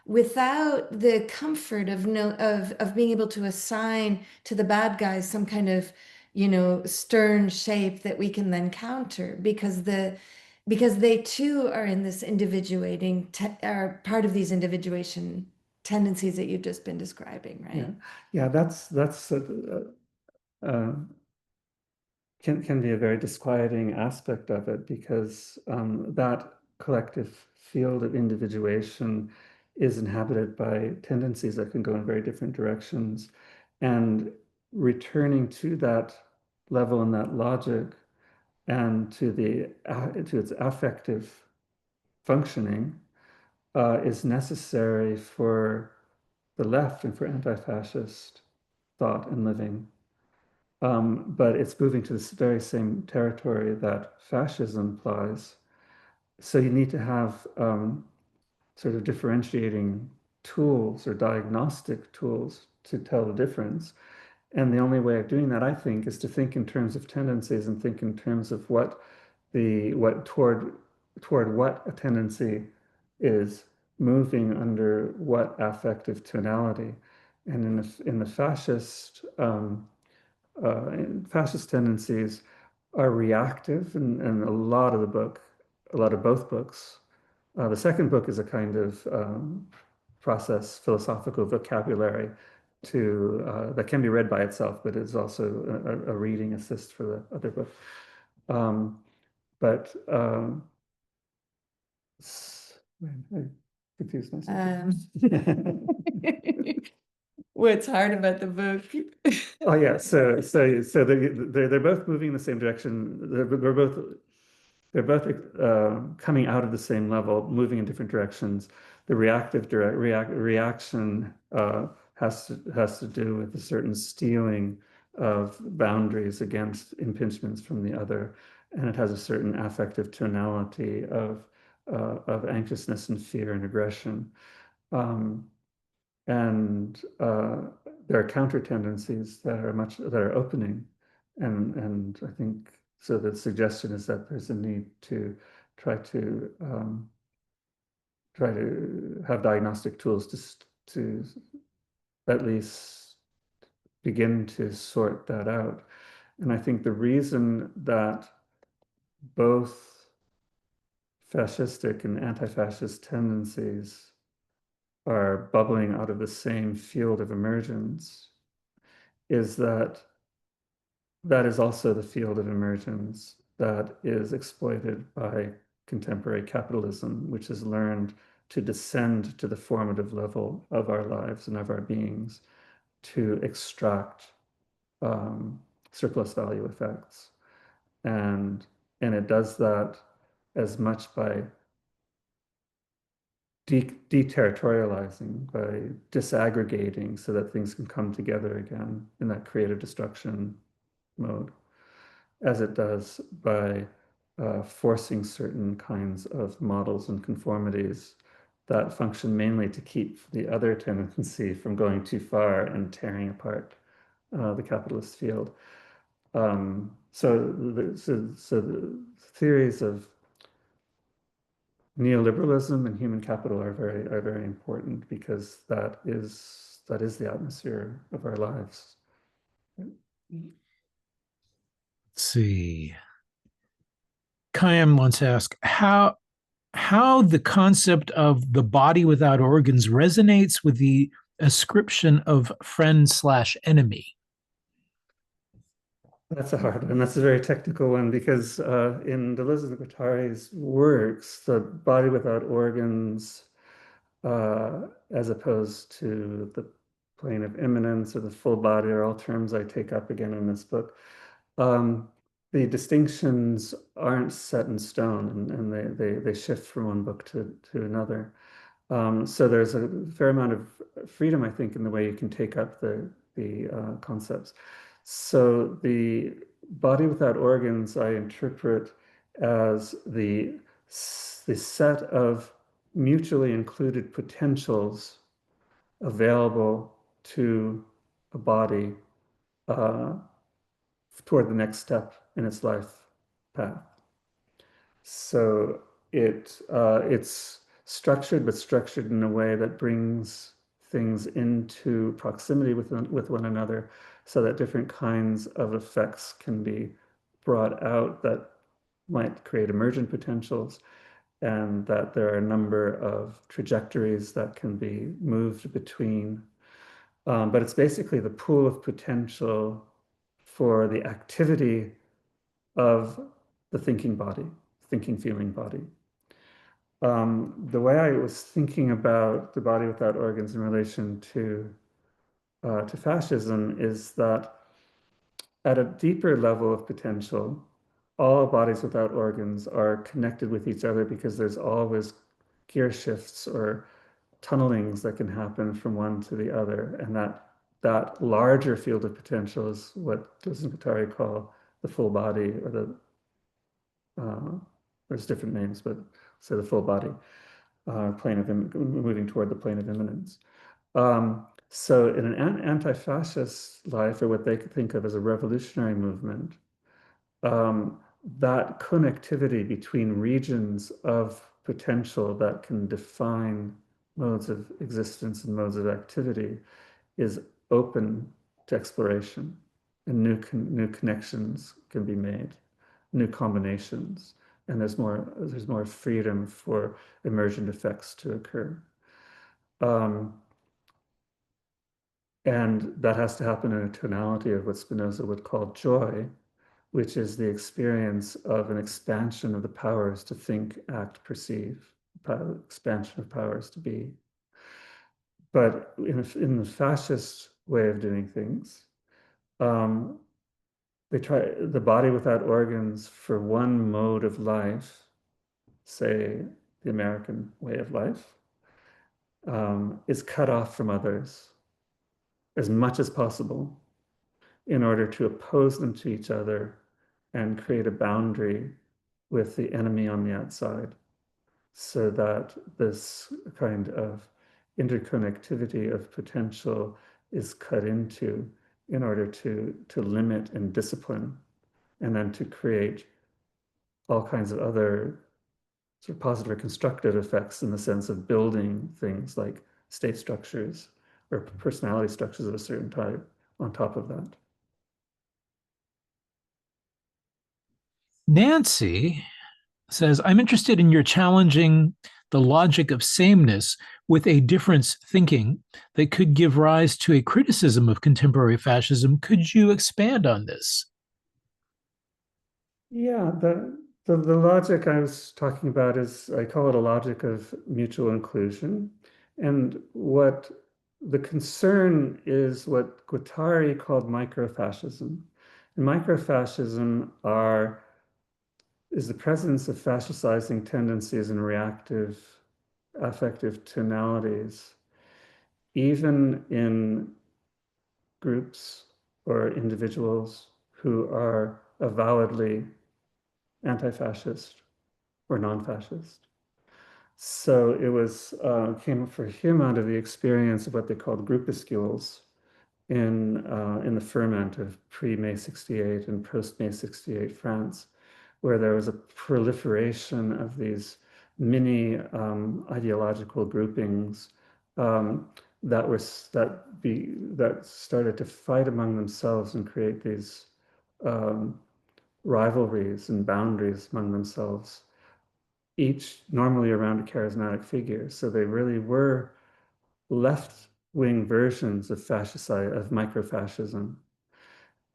without the comfort of being able to assign to the bad guys some kind of, stern shape that we can then counter, because they too are in this individuating, are part of these individuation tendencies that you've just been describing, right? Yeah, that's can be a very disquieting aspect of it, because that collective field of individuation is inhabited by tendencies that can go in very different directions, and returning to that level and that logic and to its affective functioning is necessary for the left and for anti-fascist thought and living. But it's moving to this very same territory that fascism implies. So you need to have sort of differentiating tools or diagnostic tools to tell the difference. And the only way of doing that, I think, is to think in terms of tendencies and think in terms of toward what a tendency is moving under what affective tonality. And in the fascist fascist tendencies are reactive, and a lot of both books. The second book is a kind of philosophical vocabulary that can be read by itself, but is also a reading assist for the other book. I confused myself. what's hard about the book. Oh yeah, so they're both moving in the same direction. They're both coming out of the same level, moving in different directions. The reaction has to do with a certain stealing of boundaries against impingements from the other, and it has a certain affective tonality of anxiousness and fear and aggression. And there are counter tendencies that are opening, and I think so. The suggestion is that there's a need to try to have diagnostic tools to at least begin to sort that out. And I think the reason that both fascistic and anti-fascist tendencies are bubbling out of the same field of emergence is that is also the field of emergence that is exploited by contemporary capitalism, which has learned to descend to the formative level of our lives and of our beings to extract surplus value effects. And it does that as much by deterritorializing, by disaggregating so that things can come together again in that creative destruction mode, as it does by forcing certain kinds of models and conformities that function mainly to keep the other tendency from going too far and tearing apart the capitalist field. So the theories of neoliberalism and human capital are very important, because that is the atmosphere of our lives. Let's see. Kayam wants to ask how the concept of the body without organs resonates with the ascription of friend/enemy. That's a hard one. That's a very technical one, because in Deleuze and Guattari's works, the body without organs, as opposed to the plane of immanence or the full body, are all terms I take up again in this book. The distinctions aren't set in stone, and they shift from one book to another. So there's a fair amount of freedom, I think, in the way you can take up the concepts. So the body without organs, I interpret as the set of mutually included potentials available to a body toward the next step in its life path. So it's structured, but structured in a way that brings things into proximity with one another, so that different kinds of effects can be brought out that might create emergent potentials, and that there are a number of trajectories that can be moved between. But it's basically the pool of potential for the activity of the thinking body, thinking, feeling body. The way I was thinking about the body without organs in relation to fascism is that at a deeper level of potential, all bodies without organs are connected with each other, because there's always gear shifts or tunnelings that can happen from one to the other, and that larger field of potential is what Deleuze and Guattari call the full body, or there's different names, but say the full body, plane of moving toward the plane of immanence. So in an anti-fascist life, or what they could think of as a revolutionary movement, that connectivity between regions of potential that can define modes of existence and modes of activity is open to exploration, and new connections can be made, new combinations, and there's more freedom for emergent effects to occur. And that has to happen in a tonality of what Spinoza would call joy, which is the experience of an expansion of the powers to think, act, perceive, expansion of powers to be. But in the fascist way of doing things. They try the body without organs for one mode of life, say the American way of life, is cut off from others as much as possible in order to oppose them to each other and create a boundary with the enemy on the outside, so that this kind of interconnectivity of potential is cut into in order to limit and discipline, and then to create all kinds of other sort of positive or constructive effects in the sense of building things like state structures or personality structures of a certain type on top of that. Nancy says, I'm interested in your challenging the logic of sameness with a difference thinking that could give rise to a criticism of contemporary fascism. Could you expand on this? Yeah, the logic I was talking about is, I call it a logic of mutual inclusion. And what the concern is what Guattari called microfascism. And microfascism is the presence of fascicizing tendencies and reactive affective tonalities, even in groups or individuals who are avowedly anti-fascist or non-fascist. So it was came for him out of the experience of what they called groupuscules in the ferment of pre-May 68 and post-May 68 France, where there was a proliferation of these mini ideological groupings that started to fight among themselves and create these rivalries and boundaries among themselves, each normally around a charismatic figure. So they really were left-wing versions of microfascism.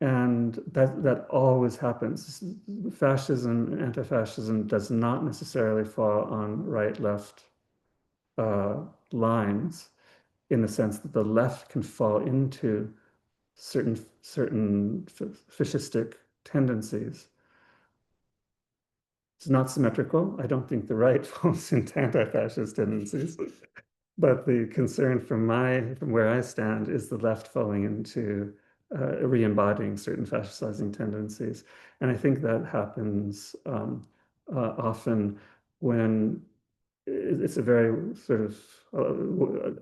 And that always happens. Fascism, anti-fascism does not necessarily fall on right-left lines, in the sense that the left can fall into certain fascistic tendencies. It's not symmetrical. I don't think the right falls into anti-fascist tendencies. But the concern from where I stand is the left falling into re-embodying certain fascizing tendencies. And I think that happens often when it's a very sort of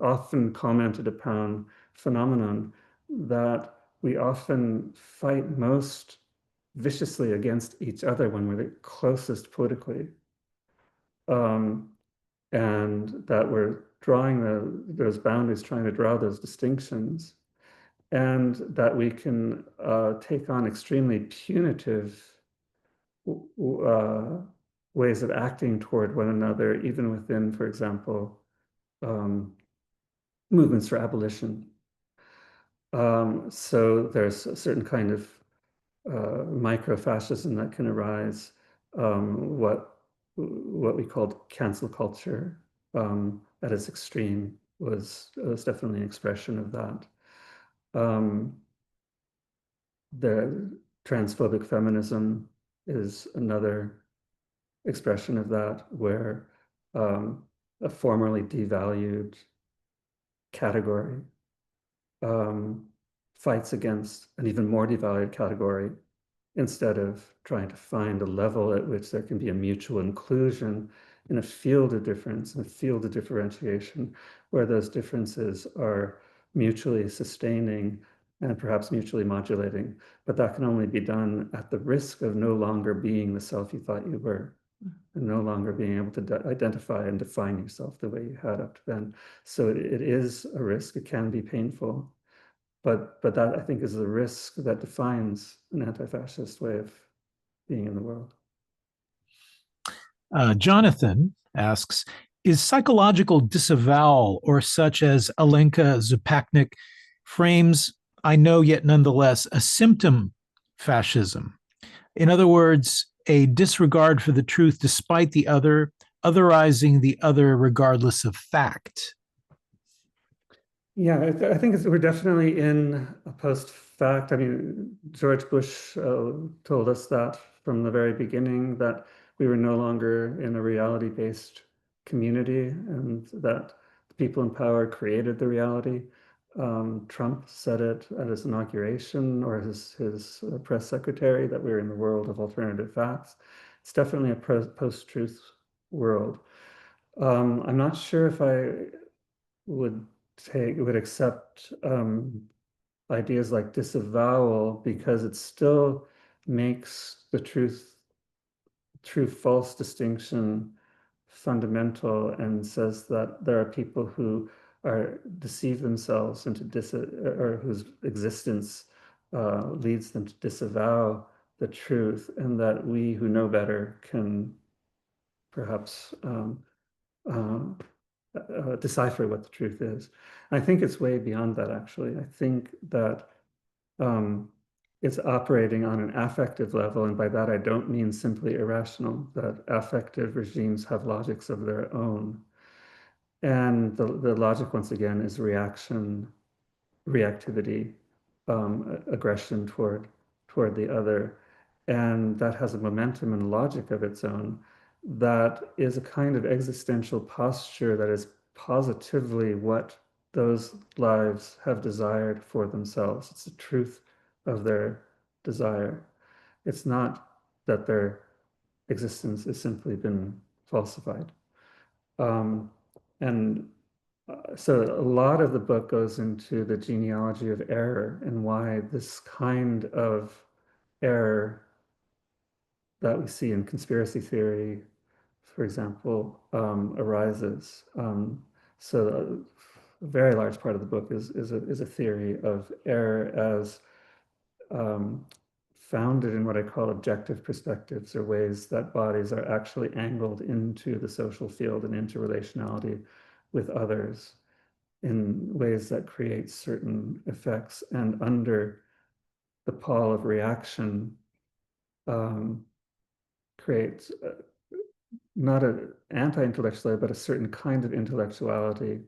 often commented upon phenomenon that we often fight most viciously against each other when we're the closest politically. And that we're drawing those boundaries, trying to draw those distinctions, and that we can take on extremely punitive ways of acting toward one another, even within, for example, movements for abolition. So there's a certain kind of micro-fascism that can arise, what we called cancel culture at its extreme was definitely an expression of that. The transphobic feminism is another expression of that, where a formerly devalued category fights against an even more devalued category, instead of trying to find a level at which there can be a mutual inclusion in a field of difference, in a field of differentiation, where those differences are mutually sustaining and perhaps mutually modulating. But that can only be done at the risk of no longer being the self you thought you were, and no longer being able to identify and define yourself the way you had up to then. So it is a risk. It can be painful. But that, I think, is the risk that defines an anti-fascist way of being in the world. Jonathan asks, is psychological disavowal, or such as Alenka Zupaknik frames, I know yet nonetheless, a symptom fascism? In other words, a disregard for the truth despite the other, otherizing the other regardless of fact. Yeah, I think we're definitely in a post-fact. I mean, George Bush told us that from the very beginning, that we were no longer in a reality-based community and that the people in power created the reality. Trump said it at his inauguration, or his press secretary, that we're in the world of alternative facts. It's definitely a post-truth world. I'm not sure if I would would accept ideas like disavowal, because it still makes the true false distinction fundamental, and says that there are people who are deceive themselves into or whose existence leads them to disavow the truth, and that we who know better can perhaps decipher what the truth is. I think it's way beyond that, actually. I think that it's operating on an affective level, and by that I don't mean simply irrational, that affective regimes have logics of their own. And the logic, once again, is reaction, reactivity, aggression toward the other. And that has a momentum and logic of its own that is a kind of existential posture that is positively what those lives have desired for themselves. It's the truth of their desire. It's not that their existence has simply been falsified. And so a lot of the book goes into the genealogy of error and why this kind of error that we see in conspiracy theory, for example, arises. So a very large part of the book is a theory of error as founded in what I call objective perspectives, or ways that bodies are actually angled into the social field and into relationality with others in ways that create certain effects, and under the pall of reaction creates not an anti-intellectuality, but a certain kind of intellectuality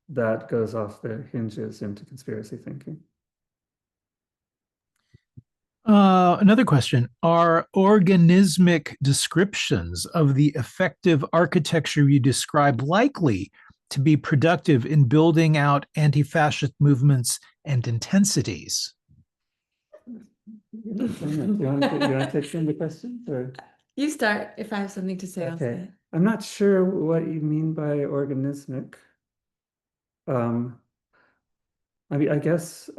that goes off the hinges into conspiracy thinking. Another question. Are organismic descriptions of the effective architecture you describe likely to be productive in building out anti-fascist movements and intensities? You want to take some of the questions? Or? You start. If I have something to say, I'll say it. I'm not sure what you mean by organismic. I mean, I guess...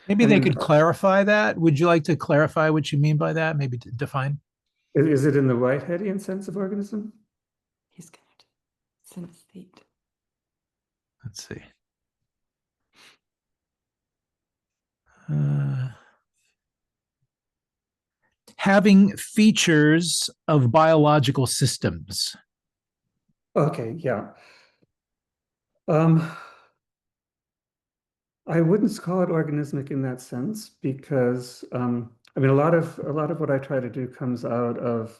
Maybe they could clarify that. Would you like to clarify what you mean by that? Maybe to define? Is it in the Whiteheadian sense of organism? He's going to synesthete. Let's see. Having features of biological systems. Okay, yeah. I wouldn't call it organismic in that sense, because I mean, a lot of what I try to do comes out of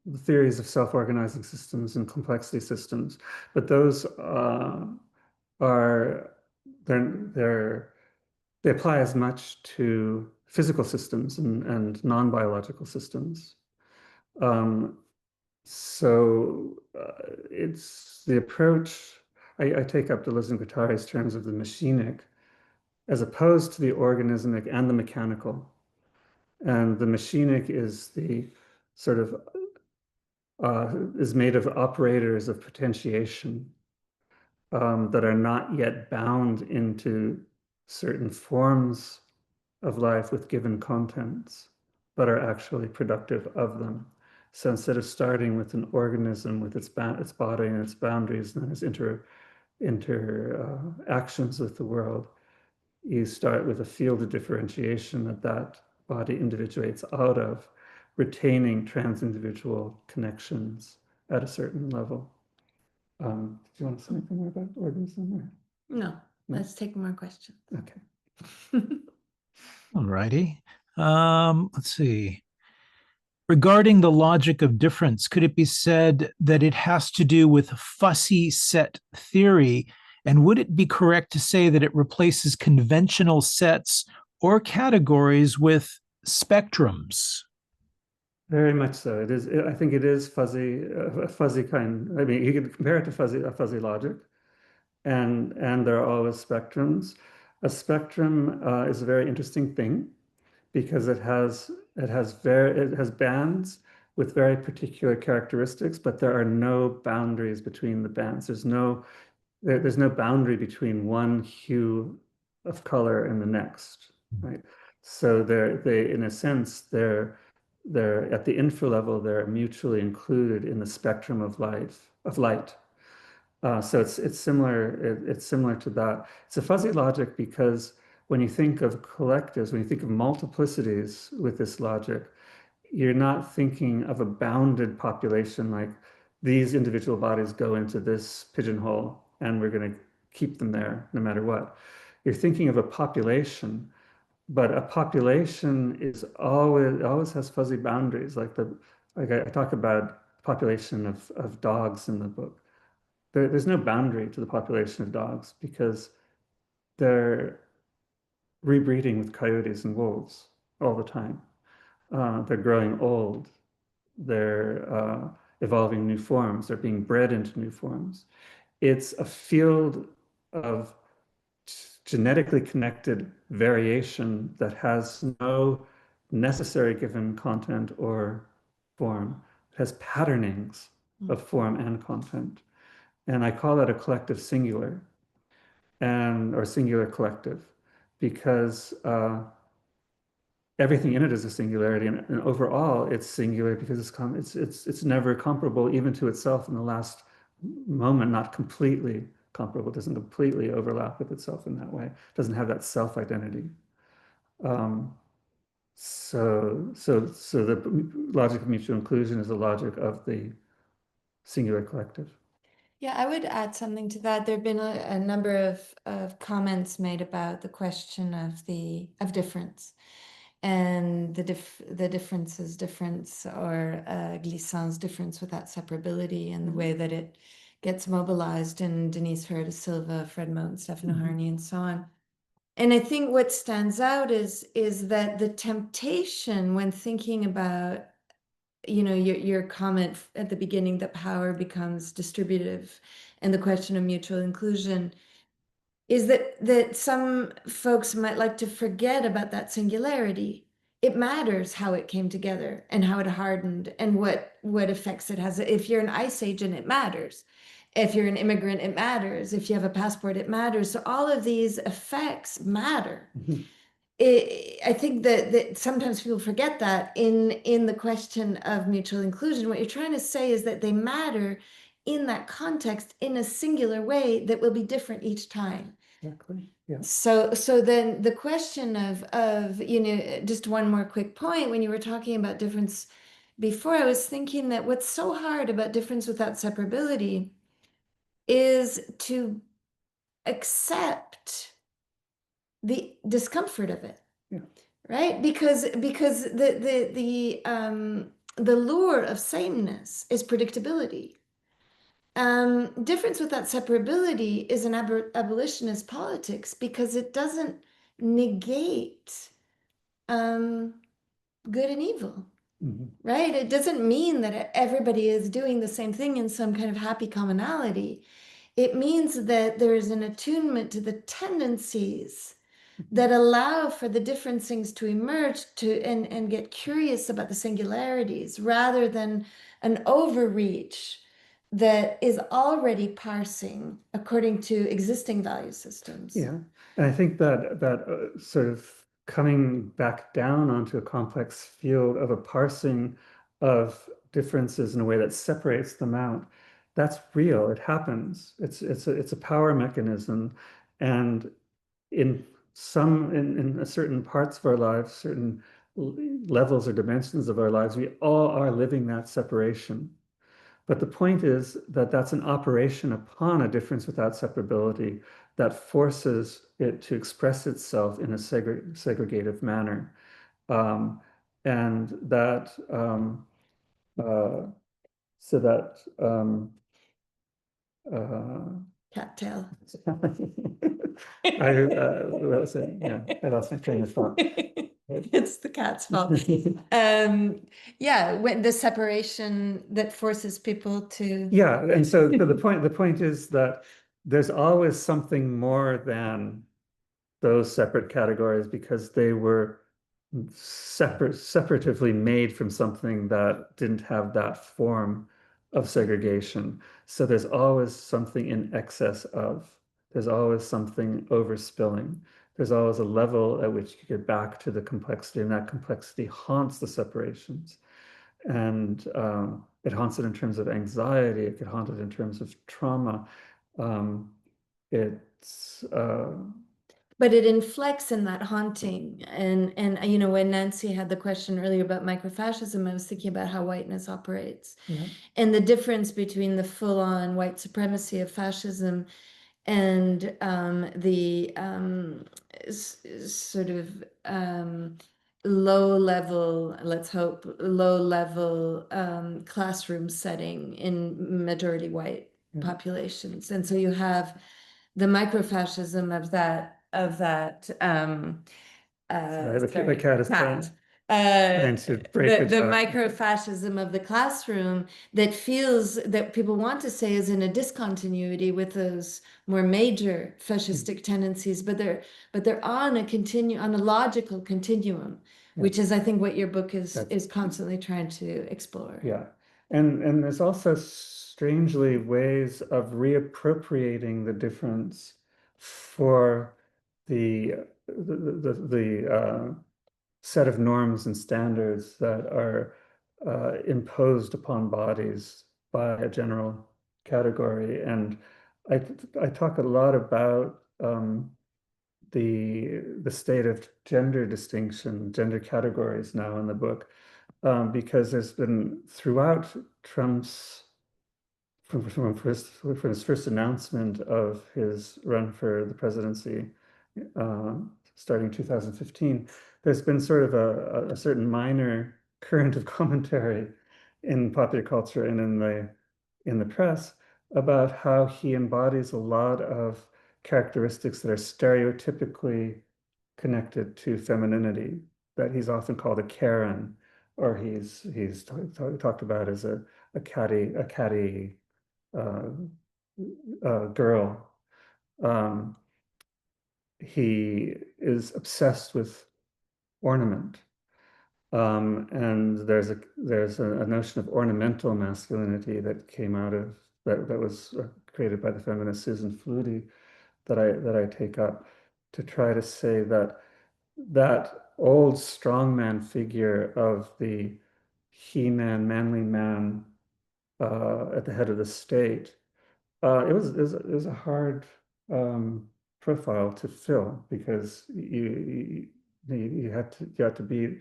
the theories of self-organizing systems and complexity systems, but those they apply as much to physical systems and non-biological systems. So it's the approach. I take up Deleuze and Guattari's terms of the machinic, as opposed to the organismic and the mechanical. And the machinic is the sort of is made of operators of potentiation that are not yet bound into certain forms of life with given contents, but are actually productive of them. So instead of starting with an organism with its body and its boundaries and its interactions with the world, you start with a field of differentiation that body individuates out of, retaining trans-individual connections at a certain level. Do you want to say anything more about organism? Or? No, let's take more questions. Okay. All righty. Let's see. Regarding the logic of difference, could it be said that it has to do with fussy set theory And would it be correct to say that it replaces conventional sets or categories with spectrums? Very much so. It is. I think it is fuzzy, a fuzzy kind. I mean, you could compare it to a fuzzy logic, and there are always spectrums. A spectrum is a very interesting thing because it has bands with very particular characteristics, but there are no boundaries between the bands. There's no boundary between one hue of color and the next, right? So they in a sense they're at the infra level, they're mutually included in the spectrum of light. So it's similar to that. It's a fuzzy logic because when you think of collectives, when you think of multiplicities with this logic, you're not thinking of a bounded population like these individual bodies go into this pigeonhole and we're going to keep them there no matter what. You're thinking of a population, but a population is always has fuzzy boundaries. Like I talk about population of dogs in the book. There's no boundary to the population of dogs because they're rebreeding with coyotes and wolves all the time. They're growing old. They're evolving new forms. They're being bred into new forms. It's a field of genetically connected variation that has no necessary given content or form. It has patternings of form and content. And I call that a collective singular or singular collective because everything in it is a singularity, and overall it's singular because it's never comparable even to itself in the last moment, not completely comparable. It doesn't completely overlap with itself in that way. It doesn't have that self-identity. So the logic of mutual inclusion is the logic of the singular collective. Yeah, I would add something to that. There have been a number of comments made about the question of difference and the difference or glissance difference without separability and the way that it gets mobilized in Denise Ferreira Silva, Fred Moten, Stefano Harney, and so on. And I think what stands out is that the temptation when thinking about your comment at the beginning that power becomes distributive and the question of mutual inclusion is that some folks might like to forget about that singularity. It matters how it came together and how it hardened and what effects it has. If you're an ICE agent, it matters. If you're an immigrant, it matters. If you have a passport, it matters. So all of these effects matter. I think that sometimes people forget that in the question of mutual inclusion. What you're trying to say is that they matter in that context in a singular way that will be different each time. Exactly. Yeah. So then the question of just one more quick point, when you were talking about difference before, I was thinking that what's so hard about difference without separability is to accept the discomfort of it. Yeah. Right? Because the lure of sameness is predictability. Difference without separability is an abolitionist politics because it doesn't negate good and evil. Right? It doesn't mean that everybody is doing the same thing in some kind of happy commonality. It means that there is an attunement to the tendencies that allow for the different things to emerge and get curious about the singularities rather than an overreach that is already parsing according to existing value systems. Yeah, and I think that sort of coming back down onto a complex field of a parsing of differences in a way that separates them out, that's real. It happens. It's a power mechanism, and in certain parts of our lives, certain levels or dimensions of our lives, we all are living that separation. But the point is that that's an operation upon a difference without separability that forces it to express itself in a segregative manner. And that, so that, Cattail. What was it? Yeah, I lost my train of thought. It's the cat's fault. Yeah, when the separation that forces people to. Yeah, and so the point is that there's always something more than those separate categories because they were separatively made from something that didn't have that form of segregation. So there's always something in excess of, there's always something overspilling. There's always a level at which you get back to the complexity, and that complexity haunts the separations. And it haunts it in terms of anxiety, it could haunt it in terms of trauma. It's But it inflects in that haunting. And you know, when Nancy had the question earlier about microfascism, I was thinking about how whiteness operates. yeah. And the difference between the full-on white supremacy of fascism and the sort of low level, let's hope, low level classroom setting in majority white populations. And so you have the microfascism of that Sorry, the sorry, cat is cat. trying to break The the microfascism of the classroom that feels that people want to say is in a discontinuity with those more major fascistic tendencies, but they're on a logical continuum, which is I think what your book is constantly trying to explore. Yeah, and there's also strangely ways of reappropriating the difference for the set of norms and standards that are imposed upon bodies by a general category. And I talk a lot about the state of gender distinction, gender categories now in the book, because there's been throughout Trump's from his first announcement of his run for the presidency, starting 2015, there's been sort of a certain minor current of commentary in popular culture and in the press about how he embodies a lot of characteristics that are stereotypically connected to femininity, that he's often called a Karen, or he's talked about as a catty girl. He is obsessed with ornament. And there's a notion of ornamental masculinity that came out of that was created by the feminist Susan Flutie that I take up to try to say that that old strongman figure of the he-man, manly man at the head of the state, it was a hard profile to fill because you had to be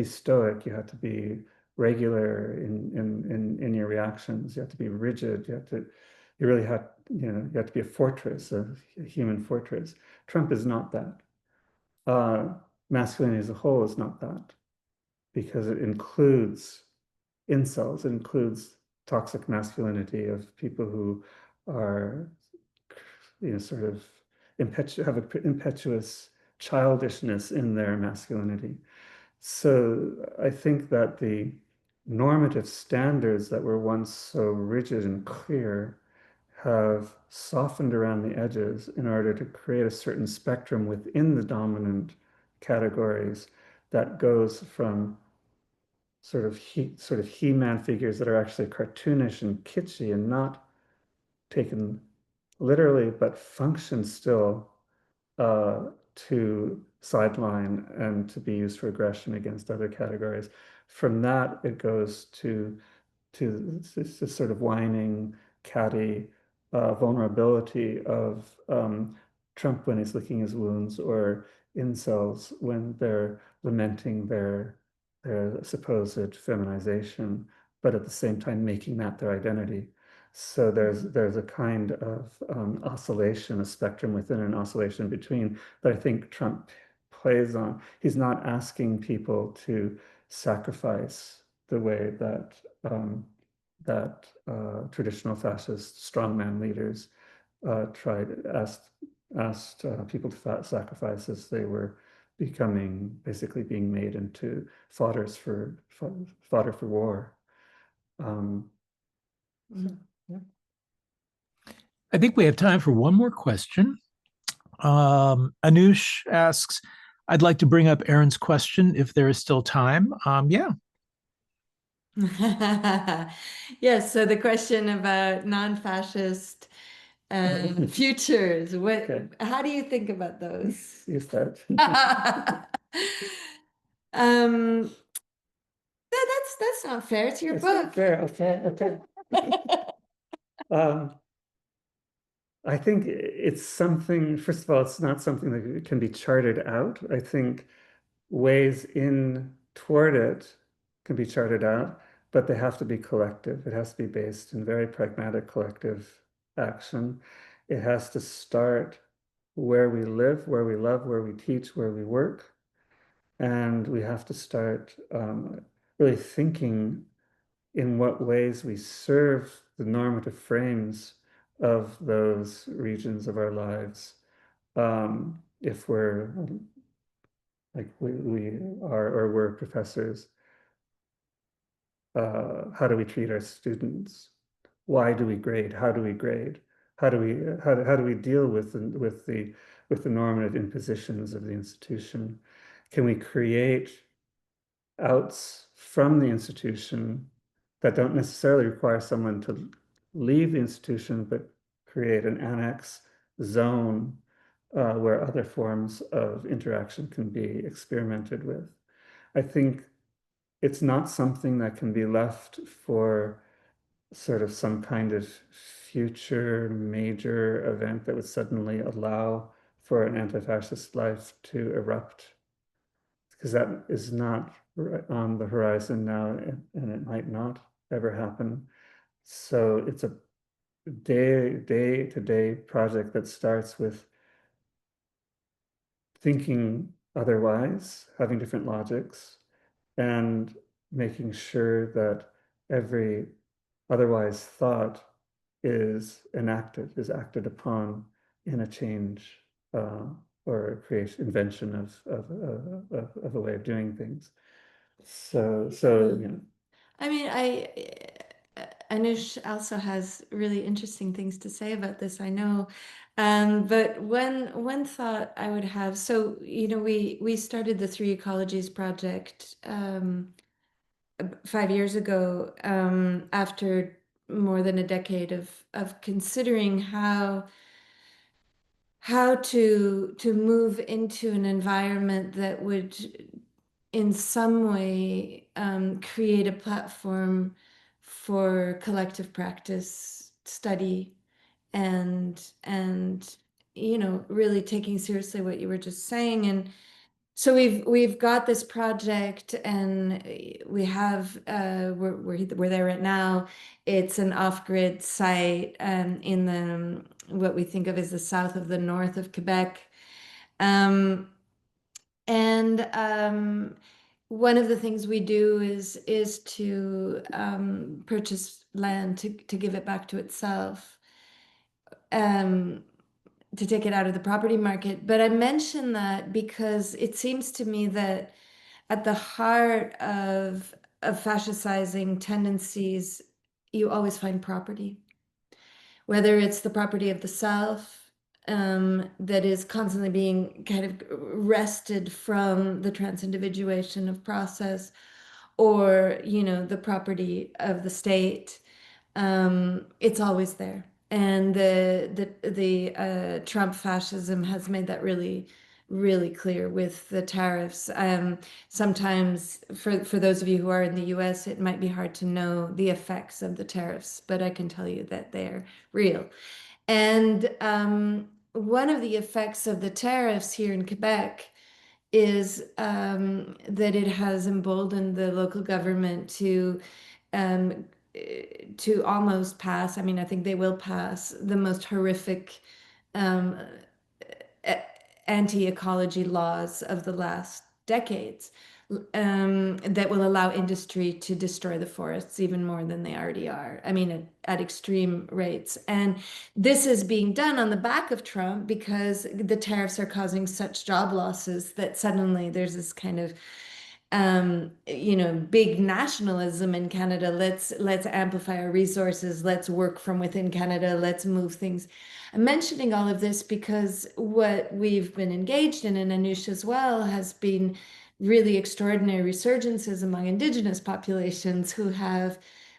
stoic, you had to be regular in your reactions, you had to be rigid, you really had you had to be a fortress, a human fortress. Trump is not that. Masculinity as a whole is not that, because it includes incels, it includes toxic masculinity of people who are, sort of have an impetuous childishness in their masculinity. So I think that the normative standards that were once so rigid and clear have softened around the edges in order to create a certain spectrum within the dominant categories that goes from sort of he-man figures that are actually cartoonish and kitschy and not taken literally, but function still to sideline and to be used for aggression against other categories. From that, it goes to this sort of whining, catty vulnerability of Trump when he's licking his wounds, or incels when they're lamenting their supposed feminization, but at the same time making that their identity. So there's a kind of oscillation, a spectrum within an oscillation between that I think Trump plays on. He's not asking people to sacrifice the way that traditional fascist strongman leaders asked people to sacrifice as they were basically being made into fodder for war. Yeah. I think we have time for one more question. Anush asks, I'd like to bring up Erin's question if there is still time. Yeah. Yes, so the question about non-fascist futures, Okay. how do you think about those? You start. That's not fair. It's your It's book. not fair. Okay. I think it's something, first of all, it's not something that can be charted out. I think ways in toward it can be charted out, but they have to be collective. It has to be based in very pragmatic collective action. It has to start where we live, where we love, where we teach, where we work. And we have to start really thinking in what ways we serve the normative frames of those regions of our lives. If we're like we are or we're professors, how do we treat our students? Why do we grade? How do we grade? How do we deal with the normative impositions of the institution? Can we create outs from the institution that don't necessarily require someone to leave the institution, but create an annex zone where other forms of interaction can be experimented with? I think it's not something that can be left for sort of some kind of future major event that would suddenly allow for an anti-fascist life to erupt, because that is not on the horizon now, and it might not ever happen. So it's a day-to-day project that starts with thinking otherwise, having different logics, and making sure that every otherwise thought is acted upon in a change or a creation, invention of a way of doing things. So you know. I mean, Anush also has really interesting things to say about this, I know. But one thought I would have, so we started the Three Ecologies project 5 years ago, after more than a decade of considering how to move into an environment that would in some way create a platform for collective practice, study, and really taking seriously what you were just saying. And so we've got this project, and we have we're there right now. It's an off-grid site in the what we think of as the south of the north of Quebec. And one of the things we do is to purchase land to give it back to itself, to take it out of the property market. But I mention that because it seems to me that at the heart of fascicizing tendencies, you always find property, whether it's the property of the self, that is constantly being kind of wrested from the transindividuation of process, or the property of the state. It's always there, and the Trump fascism has made that really really clear with the tariffs. Sometimes for those of you who are in the US, it might be hard to know the effects of the tariffs, but I can tell you that they're real. And one of the effects of the tariffs here in Quebec is that it has emboldened the local government to almost pass, I mean, I think they will pass the most horrific anti-ecology laws of the last decades. that will allow industry to destroy the forests even more than they already are. I mean, at extreme rates. And this is being done on the back of Trump because the tariffs are causing such job losses that suddenly there's this kind of big nationalism in Canada. Let's amplify our resources. Let's work from within Canada. Let's move things. I'm mentioning all of this because what we've been engaged in, and Anoush as well, has been really extraordinary resurgences among Indigenous populations who have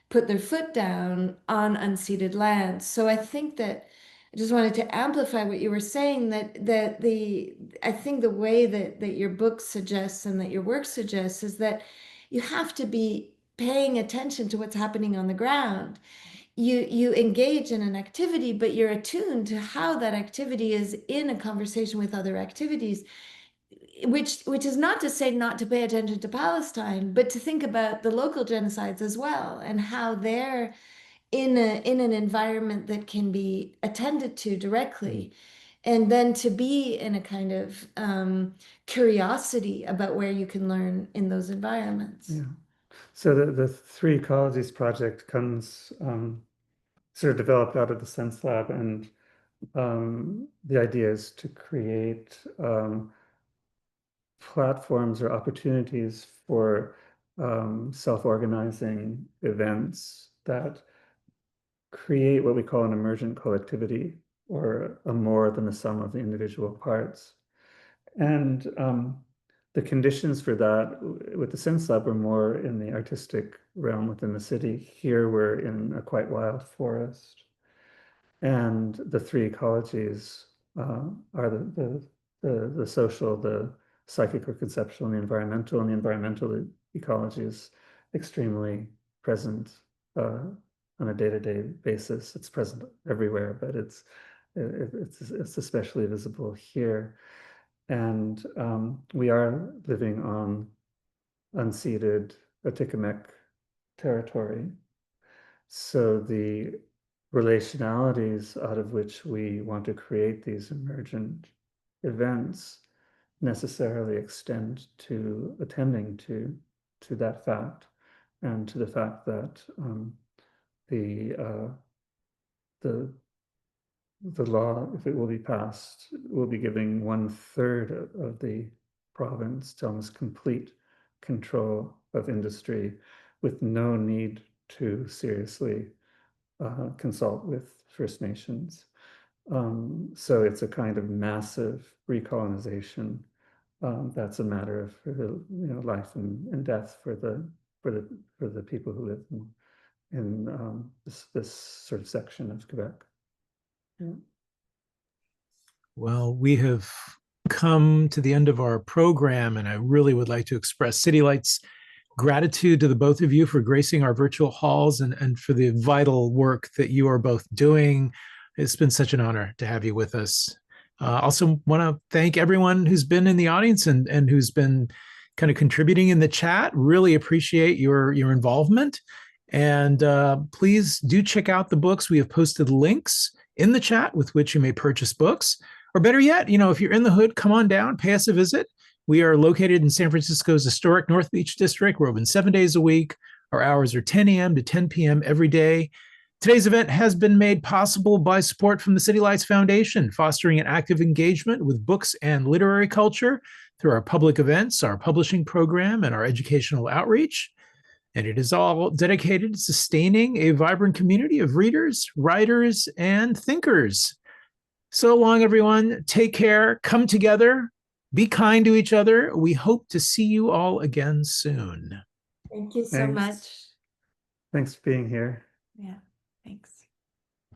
put their foot down on unceded lands. So I think that I just wanted to amplify what you were saying, I think the way that your book suggests and that your work suggests is that you have to be paying attention to what's happening on the ground. You engage in an activity, but you're attuned to how that activity is in a conversation with other activities, which is not to say not to pay attention to Palestine, but to think about the local genocides as well and how they're in an environment that can be attended to directly, and then to be in a kind of curiosity about where you can learn in those environments. Yeah. So the Three Ecologies project comes sort of developed out of the Sense Lab, and the idea is to create platforms or opportunities for self-organizing events that create what we call an emergent collectivity, or a more than the sum of the individual parts. And the conditions for that with the Sense Lab were more in the artistic realm within the city. Here we're in a quite wild forest. And the three ecologies are the social, the psychic or conceptual, and the environmental. And the environmental ecology is extremely present on a day-to-day basis. It's present everywhere, but it's especially visible here. And we are living on unceded Atikamekw territory. So the relationalities out of which we want to create these emergent events necessarily extend to attending to that fact, and to the fact that the law, if it will be passed, will be giving 1/3 of the province to almost complete control of industry, with no need to seriously consult with First Nations. So it's a kind of massive recolonization that's a matter of life and death for the people who live in this sort of section of Quebec. Yeah. Well, we have come to the end of our program, and I really would like to express City Light's gratitude to the both of you for gracing our virtual halls, and for the vital work that you are both doing. It's been such an honor to have you with us. Also want to thank everyone who's been in the audience and who's been kind of contributing in the chat. Really appreciate your involvement. And please do check out the books. We have posted links in the chat with which you may purchase books. Or better yet, if you're in the hood, come on down, pay us a visit. We are located in San Francisco's historic North Beach district. We're open 7 days a week. Our hours are 10 a.m. to 10 p.m. every day. Today's event has been made possible by support from the City Lights Foundation, fostering an active engagement with books and literary culture through our public events, our publishing program, and our educational outreach. And it is all dedicated to sustaining a vibrant community of readers, writers, and thinkers. So long, everyone. Take care. Come together. Be kind to each other. We hope to see you all again soon. Thank you so much. Thanks for being here. Yeah, thanks.